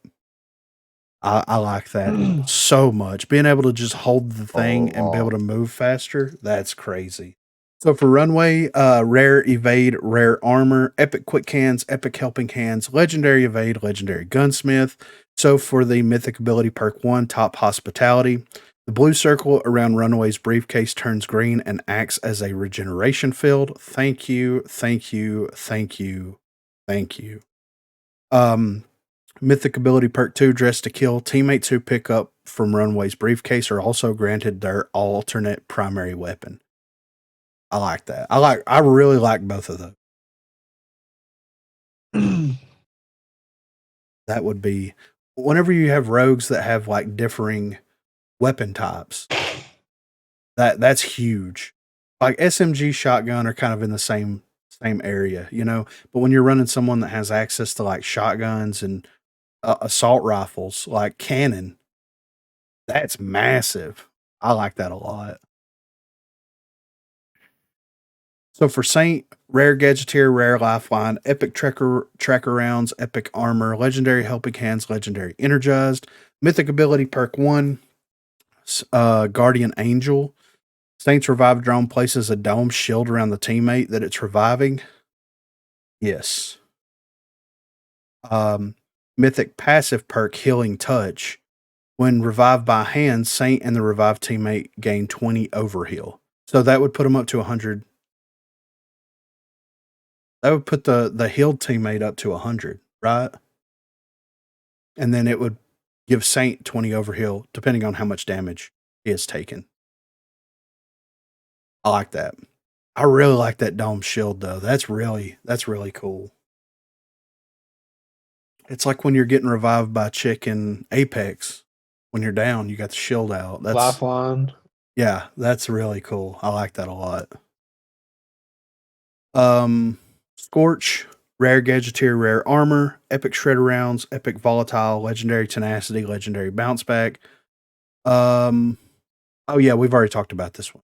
Speaker 1: I like that so much. Being able to just hold the thing and be able to move faster, that's crazy. So for runway, rare evade, rare armor, epic quick hands, epic helping hands, legendary evade, legendary gunsmith. So for the mythic ability perk 1, top hospitality. The blue circle around runway's briefcase turns green and acts as a regeneration field. Thank you, thank you, thank you, Thank you. Mythic ability perk 2, Dress to Kill. Teammates who pick up from Runway's briefcase are also granted their alternate primary weapon. I like that. I really like both of those. That would be whenever you have rogues that have like differing weapon types. That's huge. Like SMG shotgun are kind of in the same area, you know. But when you're running someone that has access to like shotguns and assault rifles, like cannon, that's massive. I like that a lot. So for Saint, rare Gadgeteer, rare Lifeline, epic tracker rounds, epic armor, legendary helping hands, legendary energized, mythic ability perk 1, Guardian Angel. Saint's revived drone places a dome shield around the teammate that it's reviving. Yes. Mythic passive perk Healing Touch. When revived by hand, Saint and the revived teammate gain 20 overheal. So that would put them up to 100. That would put the healed teammate up to 100, right? And then it would give Saint 20 overheal, depending on how much damage he has taken. I like that. I really like that dome shield, though. That's really cool. It's like when you're getting revived by a chick in Apex. When you're down, you got the shield out. That's
Speaker 4: Lifeline.
Speaker 1: Yeah, that's really cool. I like that a lot. Scorch, rare Gadgeteer, rare armor, epic shredder rounds, epic volatile, legendary tenacity, legendary bounce back. Oh yeah, we've already talked about this one.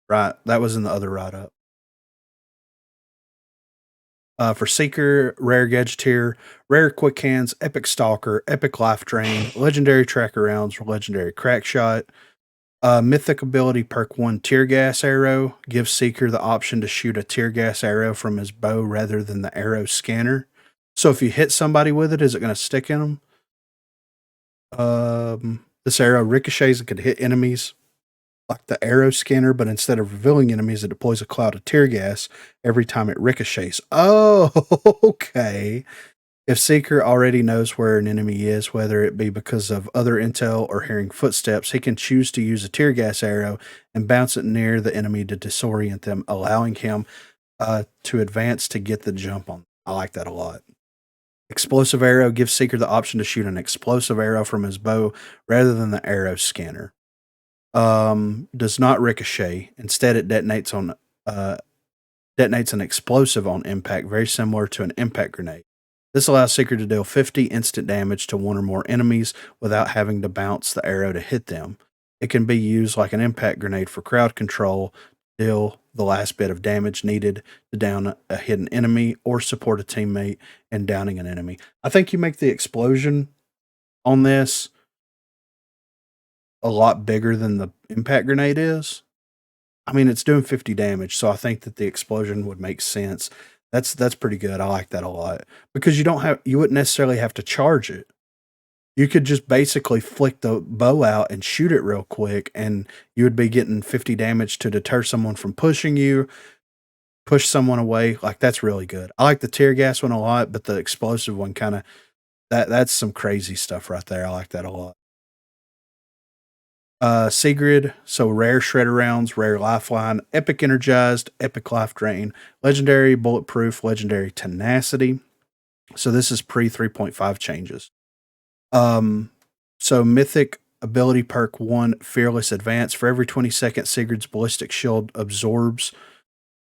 Speaker 1: Right, that was in the other write-up. For Seeker, rare Gadgeteer, rare quick hands, epic stalker, epic life drain, legendary tracker rounds, legendary crack shot. Mythic ability perk 1, tear gas arrow, gives Seeker the option to shoot a tear gas arrow from his bow rather than the arrow scanner. So if you hit somebody with it, is it going to stick in them? This arrow ricochets and could hit enemies like the arrow scanner, but instead of revealing enemies, it deploys a cloud of tear gas every time it ricochets. Oh, okay. If Seeker already knows where an enemy is, whether it be because of other intel or hearing footsteps, he can choose to use a tear gas arrow and bounce it near the enemy to disorient them, allowing him to advance to get the jump on. I like that a lot. Explosive arrow gives Seeker the option to shoot an explosive arrow from his bow rather than the arrow scanner. Does not ricochet. Instead, it detonates an explosive on impact, very similar to an impact grenade. This allows Seeker to deal 50 instant damage to one or more enemies without having to bounce the arrow to hit them. It can be used like an impact grenade for crowd control, deal the last bit of damage needed to down a hidden enemy or support a teammate in downing an enemy. I think you make the explosion on this a lot bigger than the impact grenade is. I mean, it's doing 50 damage, so I think that the explosion would make sense. That's pretty good. I like that a lot because you wouldn't necessarily have to charge it. You could just basically flick the bow out and shoot it real quick, and you would be getting 50 damage to deter someone from pushing you, push someone away. Like, that's really good. I like the tear gas one a lot, but the explosive one that's some crazy stuff right there. I like that a lot. Sigrid, so rare shredder rounds, rare lifeline, epic energized, epic life drain, legendary bulletproof, legendary tenacity. So this is pre 3.5 changes. So mythic ability perk 1, fearless advance. For every 20 seconds, Sigrid's ballistic shield absorbs.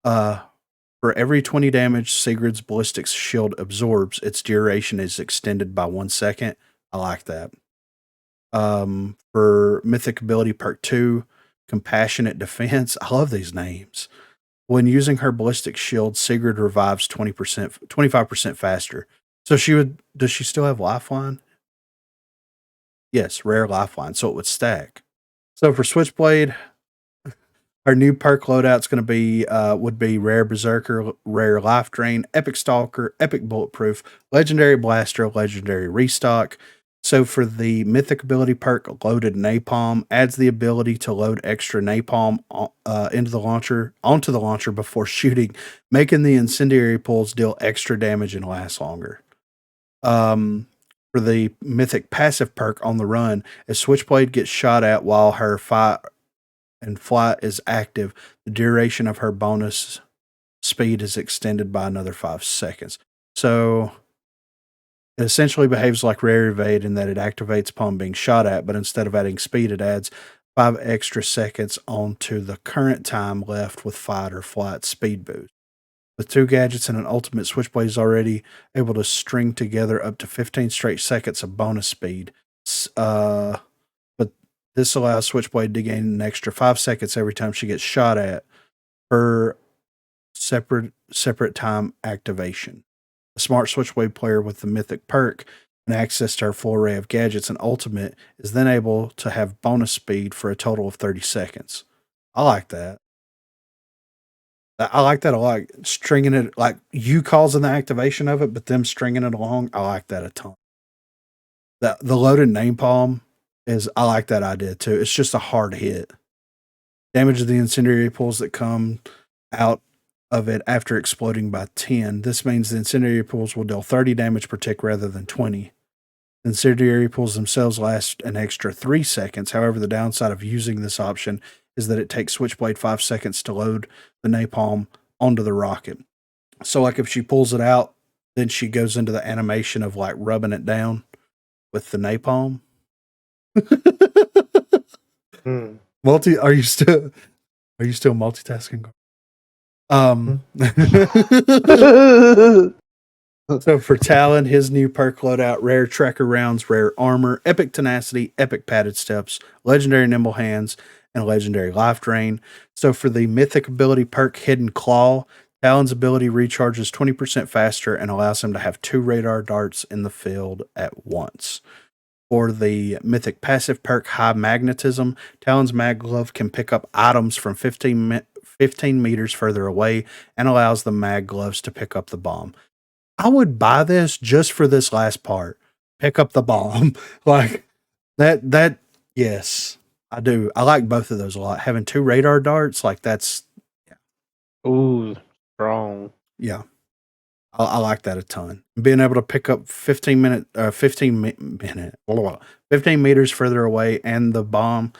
Speaker 1: For every 20 damage Sigrid's ballistic shield absorbs, its duration is extended by 1 second. I like that. For mythic ability perk 2, compassionate defense. I love these names. When using her ballistic shield, Sigrid revives 25% faster. So does she still have lifeline? Yes, rare lifeline. So it would stack. So for Switchblade, her new perk loadout's going to would be rare berserker, rare life drain, epic stalker, epic bulletproof, legendary blaster, legendary restock. So for the Mythic ability perk, Loaded Napalm adds the ability to load extra napalm onto the launcher before shooting, making the incendiary pulls deal extra damage and last longer. For the Mythic passive perk On the Run, as Switchblade gets shot at while her fight and flight is active, the duration of her bonus speed is extended by another 5 seconds. So it essentially behaves like Rare Evade in that it activates upon being shot at, but instead of adding speed, it adds 5 extra seconds onto the current time left with fight or flight speed boost. With 2 gadgets and an ultimate, Switchblade is already able to string together up to 15 straight seconds of bonus speed. But this allows Switchblade to gain an extra 5 seconds every time she gets shot at per separate time activation. A smart Switchblade player with the Mythic perk and access to our full array of gadgets and ultimate is then able to have bonus speed for a total of 30 seconds. I like that. I like that a lot. Stringing it, like you causing the activation of it, but them stringing it along, I like that a ton. The loaded napalm I like that idea too. It's just a hard hit. Damage of the incendiary pools that come out of it after exploding by 10. This means the incendiary pools will deal 30 damage per tick rather than 20. The incendiary pools themselves last an extra 3 seconds. However, the downside of using this option is that it takes Switchblade 5 seconds to load the napalm onto the rocket. So like if she pulls it out, then she goes into the animation of like rubbing it down with the napalm. Are you still multitasking? So for Talon, his new perk loadout: Rare Tracker Rounds, Rare Armor, Epic Tenacity, Epic Padded Steps, Legendary Nimble Hands, and Legendary Life Drain. So for the Mythic ability perk Hidden Claw, Talon's ability recharges 20% faster and allows him to have 2 radar darts in the field at once. For the Mythic passive perk High Magnetism, Talon's Mag Glove can pick up items from 15 meters further away and allows the Mag Gloves to pick up the bomb. I would buy this just for this last part. Pick up the bomb. Like that, yes, I do. I like both of those a lot. Having 2 radar darts, like that's,
Speaker 4: yeah. Ooh, strong.
Speaker 1: Yeah. I like that a ton. Being able to pick up 15 meters further away and the bomb,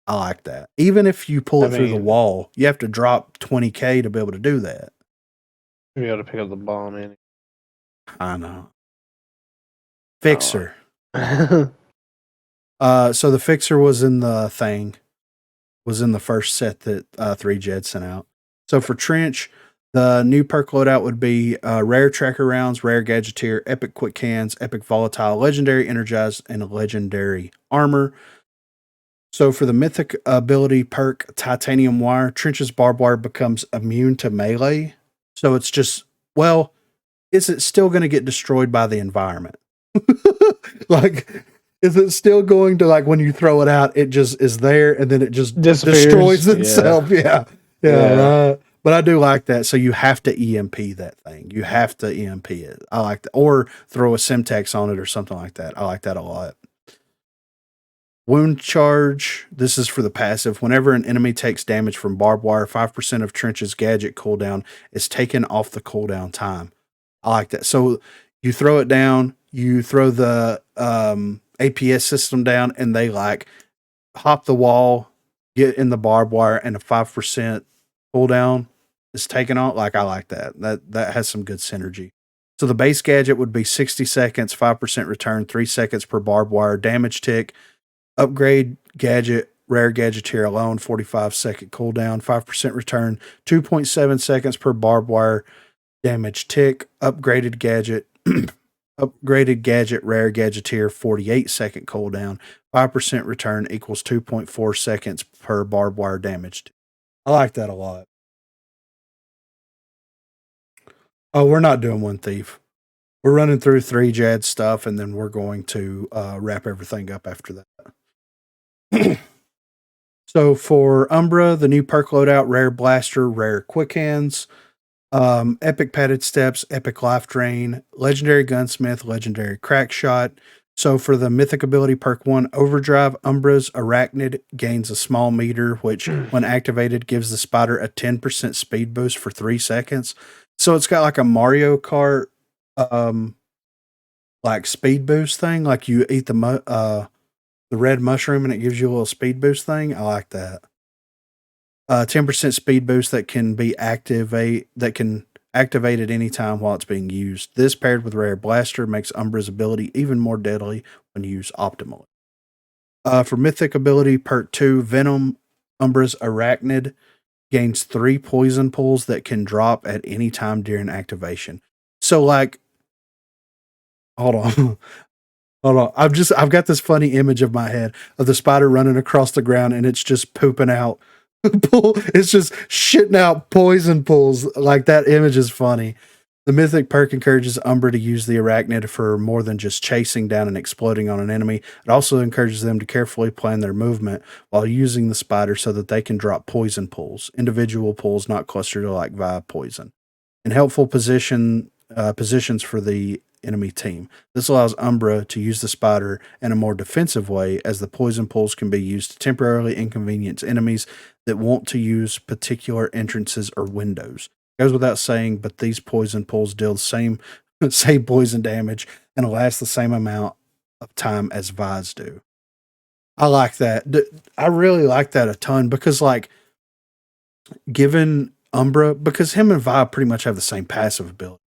Speaker 1: I like that. Even if you pull it through the wall, you have to drop 20K to be able to do that.
Speaker 4: You got to pick up the bomb in.
Speaker 1: I know. Fixer. So the Fixer was in the first set that 3Jed sent out. So for Trench, the new perk loadout would be Rare Tracker Rounds, Rare Gadgeteer, Epic Quick Hands, Epic Volatile, Legendary Energized, and Legendary Armor. So for the Mythic ability perk Titanium Wire, Trench's barbed wire becomes immune to melee. So it's just, well, is it still going to get destroyed by the environment? Like, is it still going to, like, when you throw it out, it just is there and then it just destroys itself? Yeah. Right. But I do like that. So you have to EMP that thing. You have to EMP it. I like that. Or throw a Simtex on it or something like that. I like that a lot. Wound Charge. This is for the passive. Whenever an enemy takes damage from barbed wire, 5% of Trench's gadget cooldown is taken off the cooldown time. I like that. So you throw it down, you throw the APS system down, and they like hop the wall, get in the barbed wire, and a 5% cooldown is taken off. Like, I like that. That has some good synergy. So the base gadget would be 60 seconds, 5% return, 3 seconds per barbed wire, damage tick. Upgrade gadget, Rare Gadgeteer alone, 45-second cooldown, 5% return, 2.7 seconds per barbed wire, damage tick. Upgraded gadget, Rare Gadgeteer, 48-second cooldown, 5% return equals 2.4 seconds per barbed wire damage. I like that a lot. Oh, we're not doing One Thief. We're running through 3Jad stuff, and then we're going to wrap everything up after that. So for Umbra, the new perk loadout: Rare Blaster, Rare Quick Hands, Epic Padded Steps, Epic Life Drain, Legendary Gunsmith, Legendary Crack Shot, So for the Mythic ability perk 1, Overdrive, Umbra's Arachnid gains a small meter, which when activated gives the spider a 10% speed boost for 3 seconds. So it's got like a Mario Kart like speed boost thing. Like you eat the red mushroom and it gives you a little speed boost thing. I like that. 10% speed boost that can activate at any time while it's being used. This paired with Rare Blaster makes Umbra's ability even more deadly when used optimally. For Mythic ability perk 2, Venom, Umbra's Arachnid gains 3 poison pools that can drop at any time during activation. So like, hold on. Hold on. I've got this funny image of my head of the spider running across the ground and it's just pooping out. It's just shitting out poison pools. Like that image is funny. The Mythic perk encourages Umbra to use the Arachnid for more than just chasing down and exploding on an enemy. It also encourages them to carefully plan their movement while using the spider so that they can drop poison pools, individual pools not clustered like via poison, in helpful positions for the enemy team. This allows Umbra to use the spider in a more defensive way, as the poison pools can be used to temporarily inconvenience enemies that want to use particular entrances or windows. Goes without saying, but these poison pools deal the same poison damage and last the same amount of time as Vi's do. I like that. I really like that a ton because, like, given Umbra, because him and Vi pretty much have the same passive ability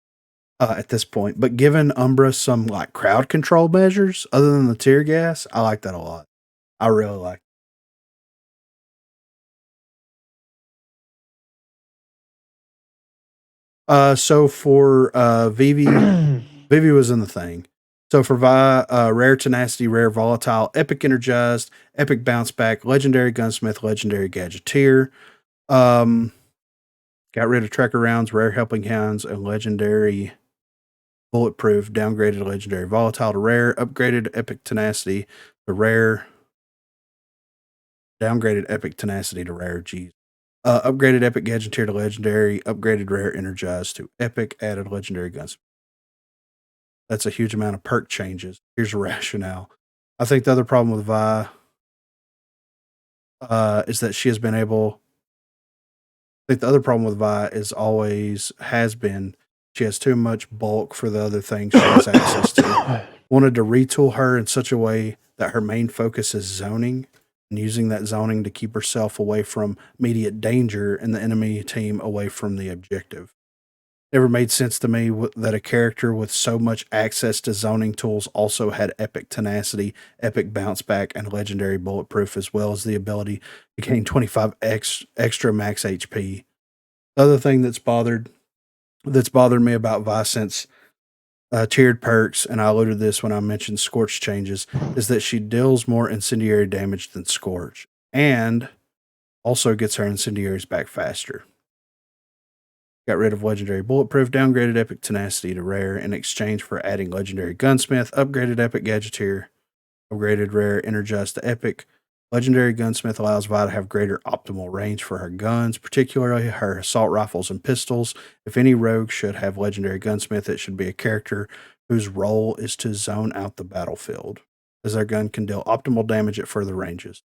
Speaker 1: at this point, but given Umbra some like crowd control measures other than the tear gas, I like that a lot. I really like it. So for Vivi, Vivi was in the thing. So for Vi, Rare Tenacity, Rare Volatile, Epic Energized, Epic Bounce Back, Legendary Gunsmith, Legendary Gadgeteer. Got rid of Trekker Rounds, Rare Helping Hands, and Legendary Bulletproof, downgraded Legendary Volatile to Rare, upgraded Epic Tenacity to Rare, downgraded Epic Tenacity to Rare, geez. Upgraded Epic Gadgeteer to Legendary, upgraded Rare Energized to Epic, added Legendary Guns. That's a huge amount of perk changes. Here's a rationale. I think the other problem with Vi is that she has been able. I think the other problem with Vi has been she has too much bulk for the other things she has access to. Wanted to retool her in such a way that her main focus is zoning and using that zoning to keep herself away from immediate danger and the enemy team away from the objective. Never made sense to me that a character with so much access to zoning tools also had Epic Tenacity, Epic Bounce Back, and Legendary Bulletproof, as well as the ability to gain 25 extra max HP. The other thing that's bothered me about Vi since tiered perks, and I alluded to this when I mentioned Scorch changes, is that she deals more incendiary damage than Scorch, and also gets her incendiaries back faster. Got rid of Legendary Bulletproof, downgraded Epic Tenacity to Rare in exchange for adding Legendary Gunsmith, upgraded Epic Gadgeteer, upgraded Rare Energized to Epic. Legendary Gunsmith allows Vi to have greater optimal range for her guns, particularly her assault rifles and pistols. If any rogue should have Legendary Gunsmith, it should be a character whose role is to zone out the battlefield, as their gun can deal optimal damage at further ranges.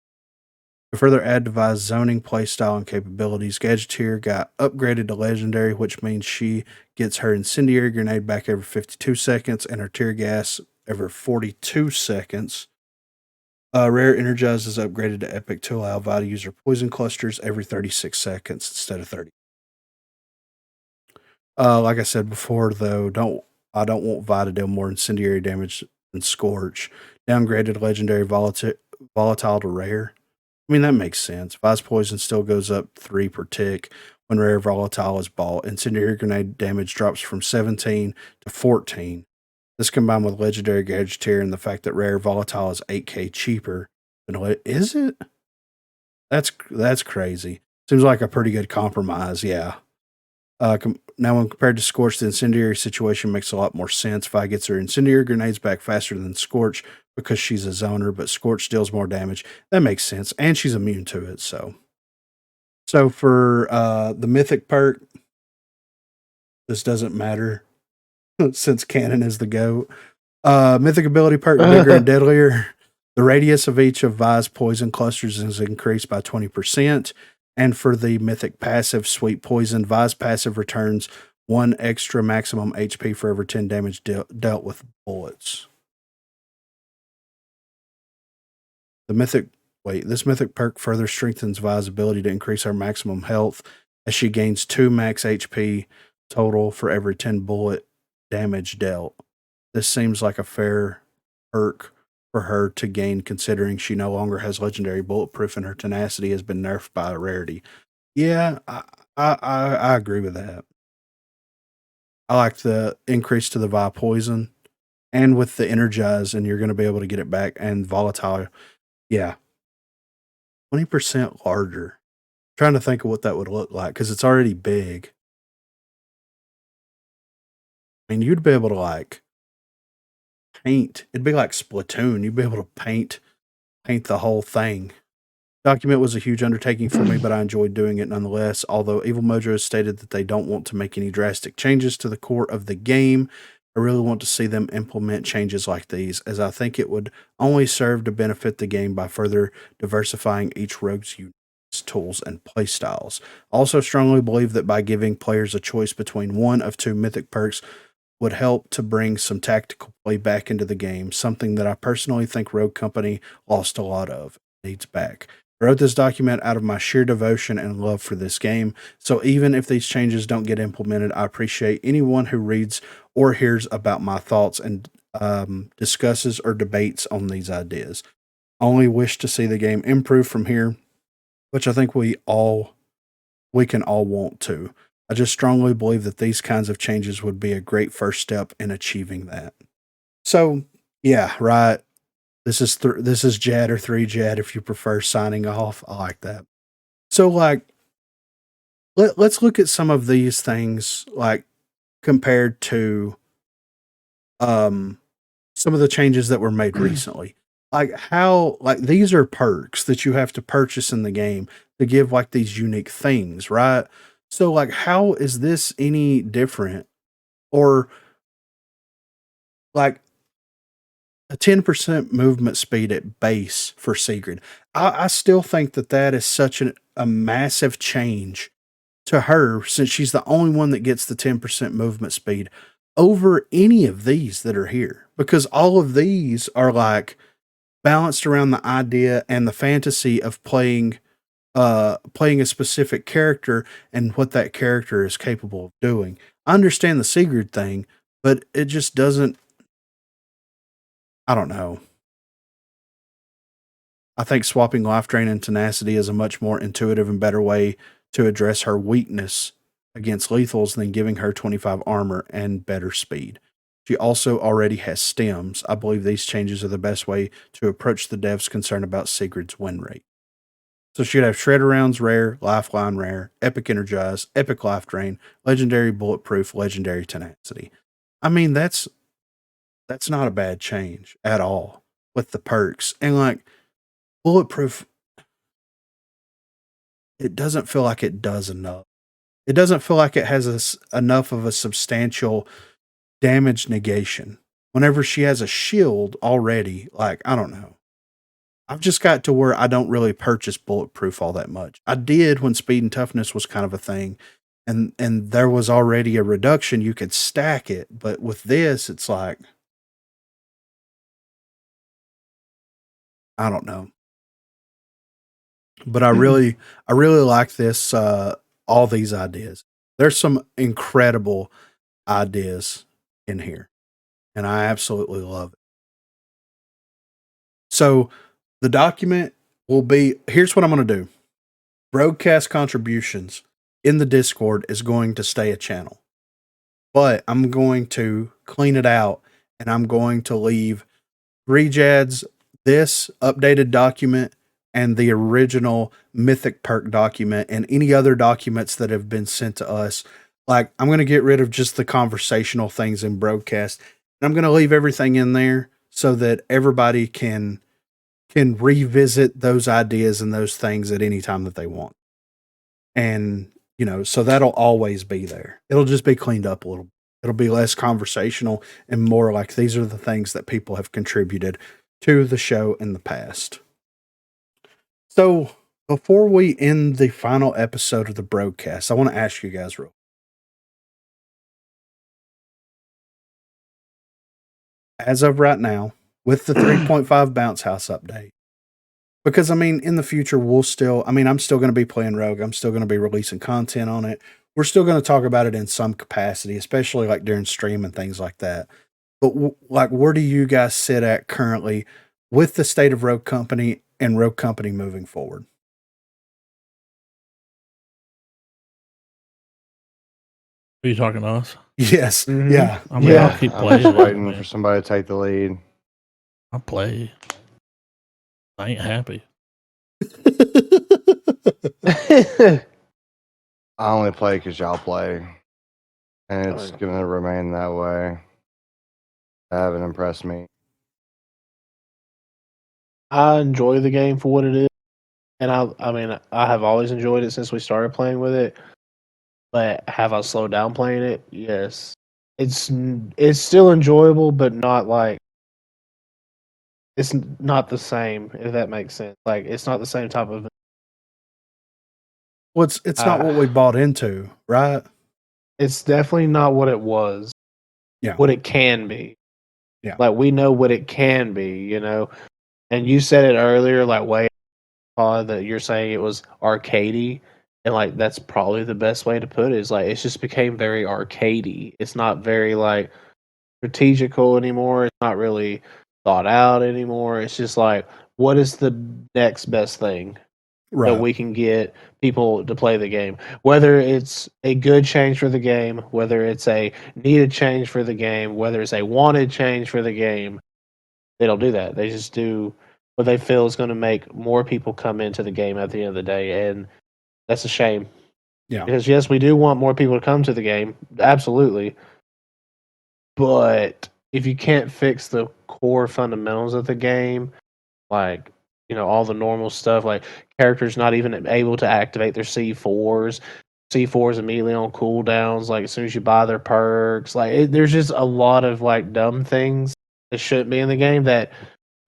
Speaker 1: To further add to Vi's zoning playstyle and capabilities, Gadgeteer got upgraded to Legendary, which means she gets her Incendiary Grenade back every 52 seconds and her Tear Gas every 42 seconds. Rare Energized is upgraded to Epic to allow Vi to use her Poison Clusters every 36 seconds instead of 30. Like I said before, though, I don't want Vi to deal more incendiary damage than Scorch. Downgraded Legendary Volatile to Rare. I mean, that makes sense. Vi's poison still goes up 3 per tick when Rare Volatile is bought. Incendiary Grenade damage drops from 17 to 14. This combined with Legendary Gadgeteer and the fact that Rare Volatile is 8k cheaper than is it? That's crazy. Seems like a pretty good compromise, yeah. Now, when compared to Scorch, the incendiary situation makes a lot more sense. Vi gets her incendiary grenades back faster than Scorch because she's a zoner, but Scorch deals more damage. That makes sense, and she's immune to it. So for the Mythic perk, this doesn't matter since Cannon is the GOAT. Mythic ability perk, bigger and deadlier. The radius of each of Vi's poison clusters is increased by 20%. And for the mythic passive, Sweet Poison, Vi's passive returns 1 extra maximum HP for every 10 damage dealt with bullets. This mythic perk further strengthens Vi's ability to increase her maximum health as she gains 2 max HP total for every 10 bullet damage dealt. This seems like a fair perk for her to gain, considering she no longer has legendary bulletproof and her tenacity has been nerfed by a rarity. Yeah, I agree with that. I like the increase to the Vi poison, and with the energize, and you're going to be able to get it back, and volatile. Yeah, 20% larger. I'm trying to think of what that would look like because it's already big. I mean, you'd be able to like paint. It'd be like Splatoon. You'd be able to paint the whole thing. Document was a huge undertaking for me, but I enjoyed doing it nonetheless. Although Evil Mojo has stated that they don't want to make any drastic changes to the core of the game, I really want to see them implement changes like these, as I think it would only serve to benefit the game by further diversifying each rogue's tools and playstyles. I also strongly believe that by giving players a choice between one of 2 mythic perks would help to bring some tactical play back into the game, something that I personally think Rogue Company lost a lot of. Needs back. I wrote this document out of my sheer devotion and love for this game, so even if these changes don't get implemented, I appreciate anyone who reads or hears about my thoughts and discusses or debates on these ideas. I only wish to see the game improve from here, which I think we can all want to. I just strongly believe that these kinds of changes would be a great first step in achieving that. So, yeah, right. This is Jad or 3Jad if you prefer signing off. I like that. So, like, let's look at some of these things, like, compared to some of the changes that were made recently. Like these are perks that you have to purchase in the game to give like these unique things, right? So like, how is this any different? Or like a 10% movement speed at base for Sigrid. I still think that is such a massive change to her, since she's the only one that gets the 10% movement speed over any of these that are here, because all of these are like balanced around the idea and the fantasy of playing a specific character and what that character is capable of doing. I understand the Sigrid thing, but it just doesn't, I don't know. I think swapping life drain and tenacity is a much more intuitive and better way to address her weakness against lethals than giving her 25 armor and better speed. She also already has stems. I believe these changes are the best way to approach the devs' concern about Sigrid's win rate. So she'd have Shredder Rounds rare, Lifeline rare, Epic Energize, Epic Life Drain, Legendary Bulletproof, Legendary Tenacity. I mean, that's not a bad change at all with the perks. And like, Bulletproof, it doesn't feel like it does enough. It doesn't feel like it has enough of a substantial damage negation. Whenever she has a shield already, like, I don't know. I've just got to where I don't really purchase Bulletproof all that much. I did when speed and toughness was kind of a thing, and there was already a reduction. You could stack it, but with this, it's like, I don't know. But I really like this, all these ideas. There's some incredible ideas in here, and I absolutely love it. So the document will be, here's what I'm going to do. BROGUECAST contributions in the Discord is going to stay a channel, but I'm going to clean it out, and I'm going to leave 3Jad's, this updated document, and the original Mythic Perk document, and any other documents that have been sent to us. Like, I'm going to get rid of just the conversational things in BROGUECAST, and I'm going to leave everything in there so that everybody can revisit those ideas and those things at any time that they want. And, so that'll always be there. It'll just be cleaned up a little. It'll be less conversational and more like these are the things that people have contributed to the show in the past. So before we end the final episode of the BROGUECAST, I want to ask you guys real. As of right now, with the 3.5 bounce house update, because I mean, in the future, I'm still going to be playing Rogue. I'm still going to be releasing content on it. We're still going to talk about it in some capacity, especially like during stream and things like that. But like, where do you guys sit at currently with the state of Rogue Company and Rogue Company moving forward?
Speaker 3: Are you talking to us?
Speaker 1: Yes.
Speaker 4: Mhm.
Speaker 1: Yeah.
Speaker 3: I mean,
Speaker 4: Yeah.
Speaker 3: I'll keep
Speaker 2: I'm
Speaker 3: playing.
Speaker 2: just waiting
Speaker 3: man.
Speaker 2: for somebody to take the lead.
Speaker 3: I'll play. I ain't happy.
Speaker 2: I only play because y'all play, and it's
Speaker 4: Oh.
Speaker 2: gonna remain that way. That haven't impressed me.
Speaker 4: I enjoy the game for what it is, and I mean, I have always enjoyed it since we started playing with it. But have I slowed down playing it? Yes. It's still enjoyable, but not like it's not the same. If that makes sense, like it's not the same type of.
Speaker 1: Well, it's not what we bought into, right?
Speaker 4: It's definitely not what it was.
Speaker 1: Yeah.
Speaker 4: What it can be.
Speaker 1: Yeah.
Speaker 4: Like we know what it can be, you know. And you said it earlier, like way that you're saying it was arcadey, and like that's probably the best way to put it. Is like it's just became very arcadey. It's not very like strategical anymore. It's not really thought out anymore. It's just like what is the next best thing that
Speaker 1: Right.
Speaker 4: we can get people to play the game. Whether it's a good change for the game, whether it's a needed change for the game, whether it's a wanted change for the game, they don't do that. They just do what they feel is going to make more people come into the game at the end of the day, and that's a shame.
Speaker 1: Yeah.
Speaker 4: Because yes, we do want more people to come to the game, absolutely. But if you can't fix the core fundamentals of the game, like all the normal stuff, like characters not even able to activate their C4s, C4s immediately on cooldowns, like as soon as you buy their perks, like there's just a lot of like dumb things that shouldn't be in the game that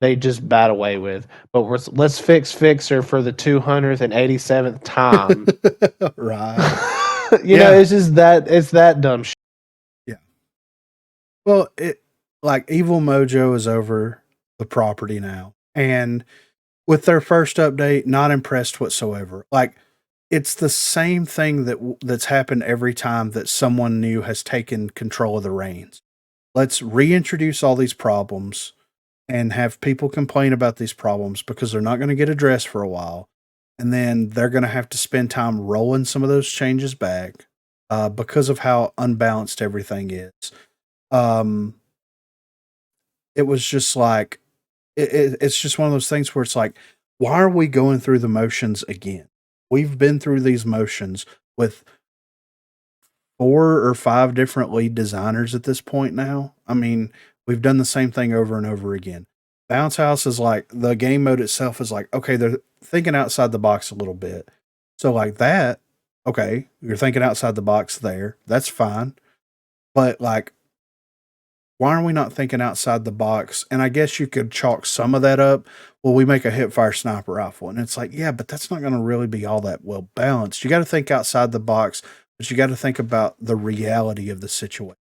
Speaker 4: they just bat away with. But let's fix Fixer for the 287th time.
Speaker 1: Right.
Speaker 4: It's just it's that dumb shit.
Speaker 1: Yeah. Well, like Evil Mojo is over the property now. And with their first update, not impressed whatsoever. Like it's the same thing that's happened every time that someone new has taken control of the reins. Let's reintroduce all these problems and have people complain about these problems because they're not going to get addressed for a while. And then they're going to have to spend time rolling some of those changes back because of how unbalanced everything is. It was just like, it's just one of those things where it's like, why are we going through the motions again? We've been through these motions with 4 or 5 different lead designers at this point now. I mean, we've done the same thing over and over again. Bounce House is like, the game mode itself is like, okay, they're thinking outside the box a little bit. So like that, okay, you're thinking outside the box there. That's fine. But like, why are we not thinking outside the box? And I guess you could chalk some of that up. Well, we make a hipfire sniper rifle. And it's like, yeah, but that's not going to really be all that well balanced. You got to think outside the box, but you got to think about the reality of the situation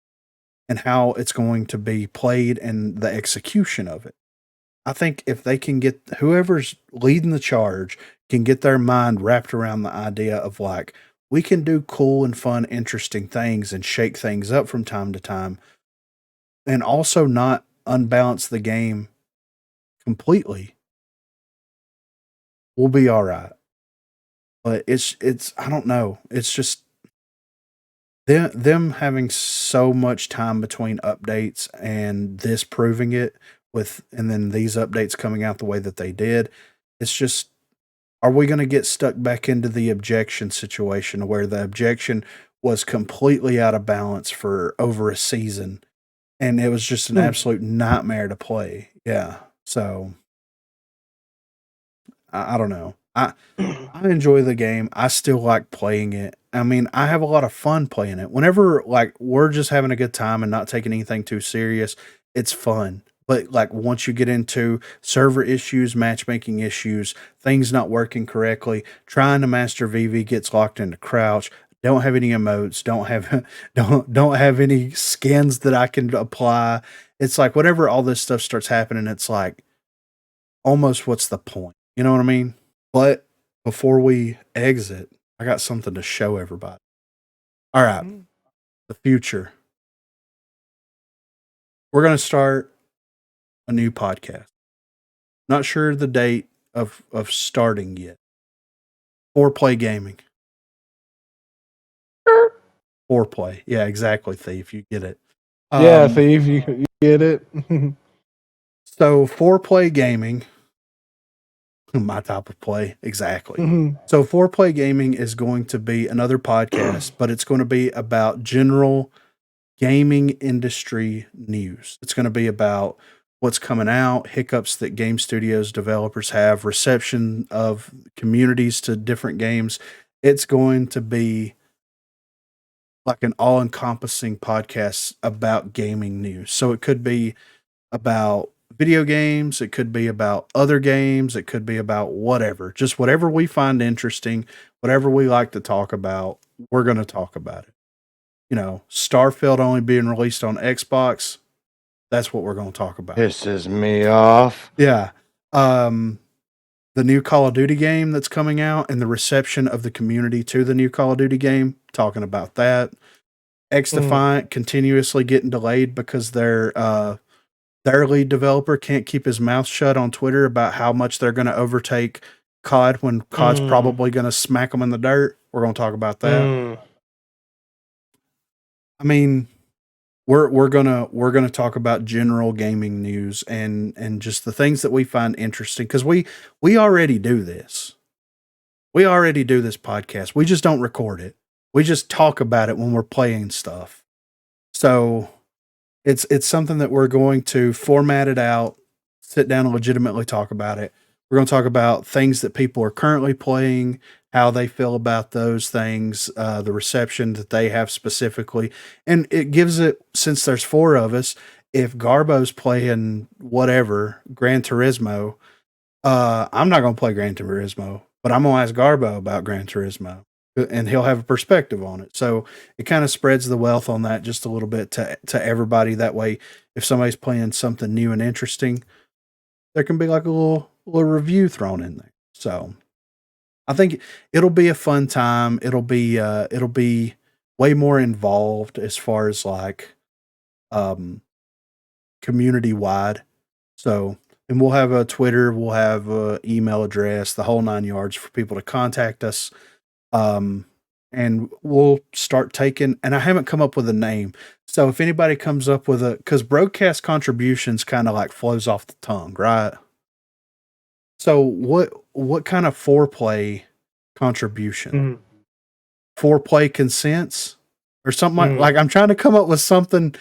Speaker 1: and how it's going to be played and the execution of it. I think if they can get whoever's leading the charge can get their mind wrapped around the idea of like, we can do cool and fun, interesting things and shake things up from time to time, and also not unbalance the game completely, we'll be all right. But it's I don't know. It's just them having so much time between updates and this proving it and then these updates coming out the way that they did. It's just, are we going to get stuck back into the objection situation where the objection was completely out of balance for over a season? And it was just an absolute nightmare to play. Yeah. So I don't know. I enjoy the game. I still like playing it. I mean, I have a lot of fun playing it. Whenever like we're just having a good time and not taking anything too serious, it's fun. But like once you get into server issues, matchmaking issues, things not working correctly, trying to master VV gets locked into crouch, don't have any emotes, don't have don't have any skins that I can apply. It's like whenever all this stuff starts happening, it's like almost what's the point? You know what I mean? But before we exit, I got something to show everybody. All right, the future. We're going to start a new podcast. Not sure the date of starting yet. Foreplay Gaming. Foreplay. Yeah, exactly, Thief. You get it.
Speaker 4: Yeah, Thief, you get it.
Speaker 1: So Foreplay Gaming, my type of play, exactly. So Foreplay Gaming is going to be another podcast, but it's going to be about general gaming industry news. It's going to be about what's coming out, hiccups that game studios, developers have, reception of communities to different games. It's going to be like an all-encompassing podcast about gaming news. So it could be about video games, it could be about other games, it could be about whatever. Just whatever we find interesting, whatever we like to talk about, we're going to talk about it. You know, Starfield only being released on Xbox, that's what we're going to talk about.
Speaker 2: Pisses me off.
Speaker 1: Yeah. The new Call of Duty game that's coming out and the reception of the community to the new Call of Duty game, talking about that. X-Defiant continuously getting delayed because their lead developer can't keep his mouth shut on Twitter about how much they're going to overtake COD when COD's probably going to smack them in the dirt. We're going to talk about that. I mean, we're gonna talk about general gaming news and just the things that we find interesting because we already do this. We already do this podcast. We just don't record it. We just talk about it when we're playing stuff. So it's something that we're going to format it out, sit down and legitimately talk about it. We're going to talk about things that people are currently playing, how they feel about those things, the reception that they have specifically. And it gives it, since there's 4 of us, if Garbo's playing whatever, Gran Turismo, I'm not going to play Gran Turismo, but I'm going to ask Garbo about Gran Turismo and he'll have a perspective on it. So it kind of spreads the wealth on that just a little bit to everybody. That way, if somebody's playing something new and interesting, there can be like a little review thrown in there. So I think it'll be a fun time. It'll be way more involved as far as like community wide. So, and we'll have a Twitter, we'll have a email address, the whole 9 yards for people to contact us. And we'll start taking, and I haven't come up with a name. So if anybody comes up with because BROGUCAST contributions kind of like flows off the tongue, right? So what kind of foreplay contribution? Foreplay consents or something like I'm trying to come up with something,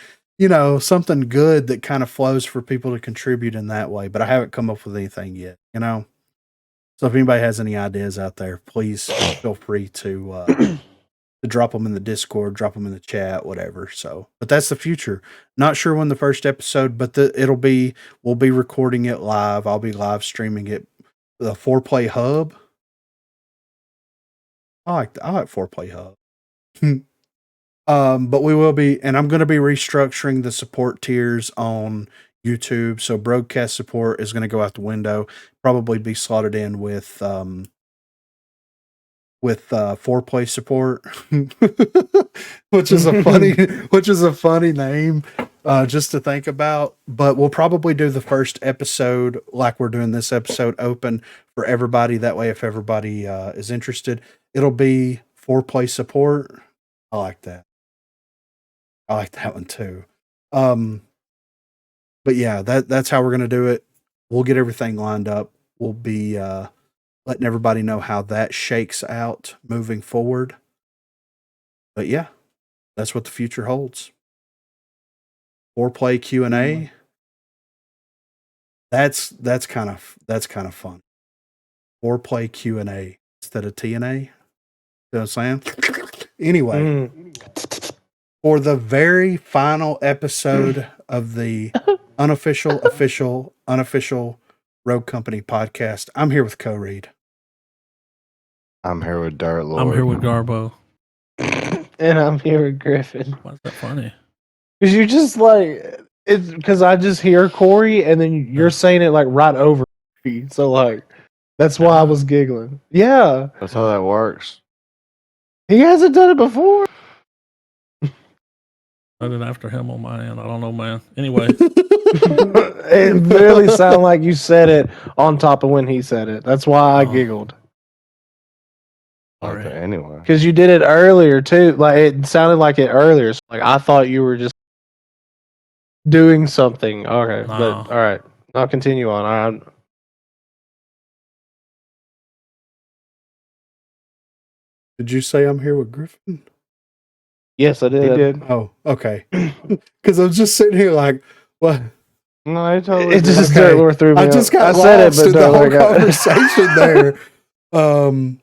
Speaker 1: something good that kind of flows for people to contribute in that way, but I haven't come up with anything yet, So if anybody has any ideas out there, please feel free to drop them in the Discord, drop them in the chat, whatever. So, but that's the future. Not sure when the first episode, but we'll be recording it live. I'll be live streaming it. The Foreplay Hub. I like Foreplay Hub. But we will be, and I'm going to be restructuring the support tiers on YouTube. So BROGUCAST support is going to go out the window. Probably be slotted in with Foreplay support, which is a funny name, just to think about. But we'll probably do the first episode like we're doing this episode open for everybody. That way, if everybody is interested, it'll be Foreplay support. I like that. I like that one too. But yeah, that's how we're gonna do it. We'll get everything lined up. We'll be letting everybody know how that shakes out moving forward. But yeah, that's what the future holds. Foreplay Q&A. That's kind of fun. Foreplay Q&A instead of TNA. You know what I'm saying? Anyway, for the very final episode of the unofficial Rogue Company podcast, I'm here with Co-Reed.
Speaker 2: I'm here with Dirt Lord.
Speaker 3: I'm here with Garbo.
Speaker 4: And I'm here with Griffin.
Speaker 3: Why is that funny?
Speaker 4: Because you're just like, it's because I just hear Corey and then you're saying it like right over me. So, like, that's why I was giggling. Yeah.
Speaker 2: That's how that works.
Speaker 4: He hasn't done it before.
Speaker 3: I did after him on my end. I don't know, man. Anyway,
Speaker 4: It literally sounded like you said it on top of when he said it. That's why I giggled.
Speaker 3: all right.
Speaker 2: Okay, anyway.
Speaker 4: Because you did it earlier too. Like it sounded like it earlier. So, like I thought you were just doing something. Okay,
Speaker 3: No.
Speaker 4: but all right. I'll continue on. All right.
Speaker 1: Did you say I'm here with Griffin?
Speaker 4: Yes, I did.
Speaker 2: He did.
Speaker 1: Oh, okay. Because I was just sitting here like, what?
Speaker 2: No, he totally
Speaker 4: It
Speaker 2: did.
Speaker 4: just
Speaker 1: Okay.
Speaker 4: Dirt Lord threw me
Speaker 1: I just
Speaker 4: off.
Speaker 1: got
Speaker 4: I said it,
Speaker 1: lost
Speaker 4: but
Speaker 1: in the
Speaker 4: Dirt
Speaker 1: whole
Speaker 4: Lord got
Speaker 1: conversation there.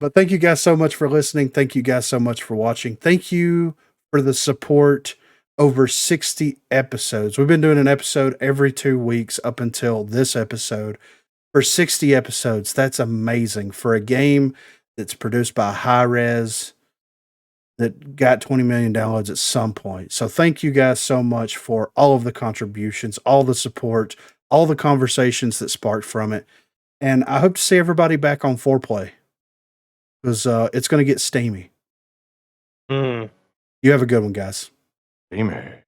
Speaker 1: But thank you guys so much for listening. Thank you guys so much for watching. Thank you for the support. Over 60 episodes. We've been doing an episode every 2 weeks up until this episode. For 60 episodes, that's amazing. For a game that's produced by Hi-Rez that got 20 million downloads at some point. So thank you guys so much for all of the contributions, all the support, all the conversations that sparked from it. And I hope to see everybody back on Foreplay because it's going to get steamy.
Speaker 4: Mm.
Speaker 1: You have a good one, guys.
Speaker 2: Steamer.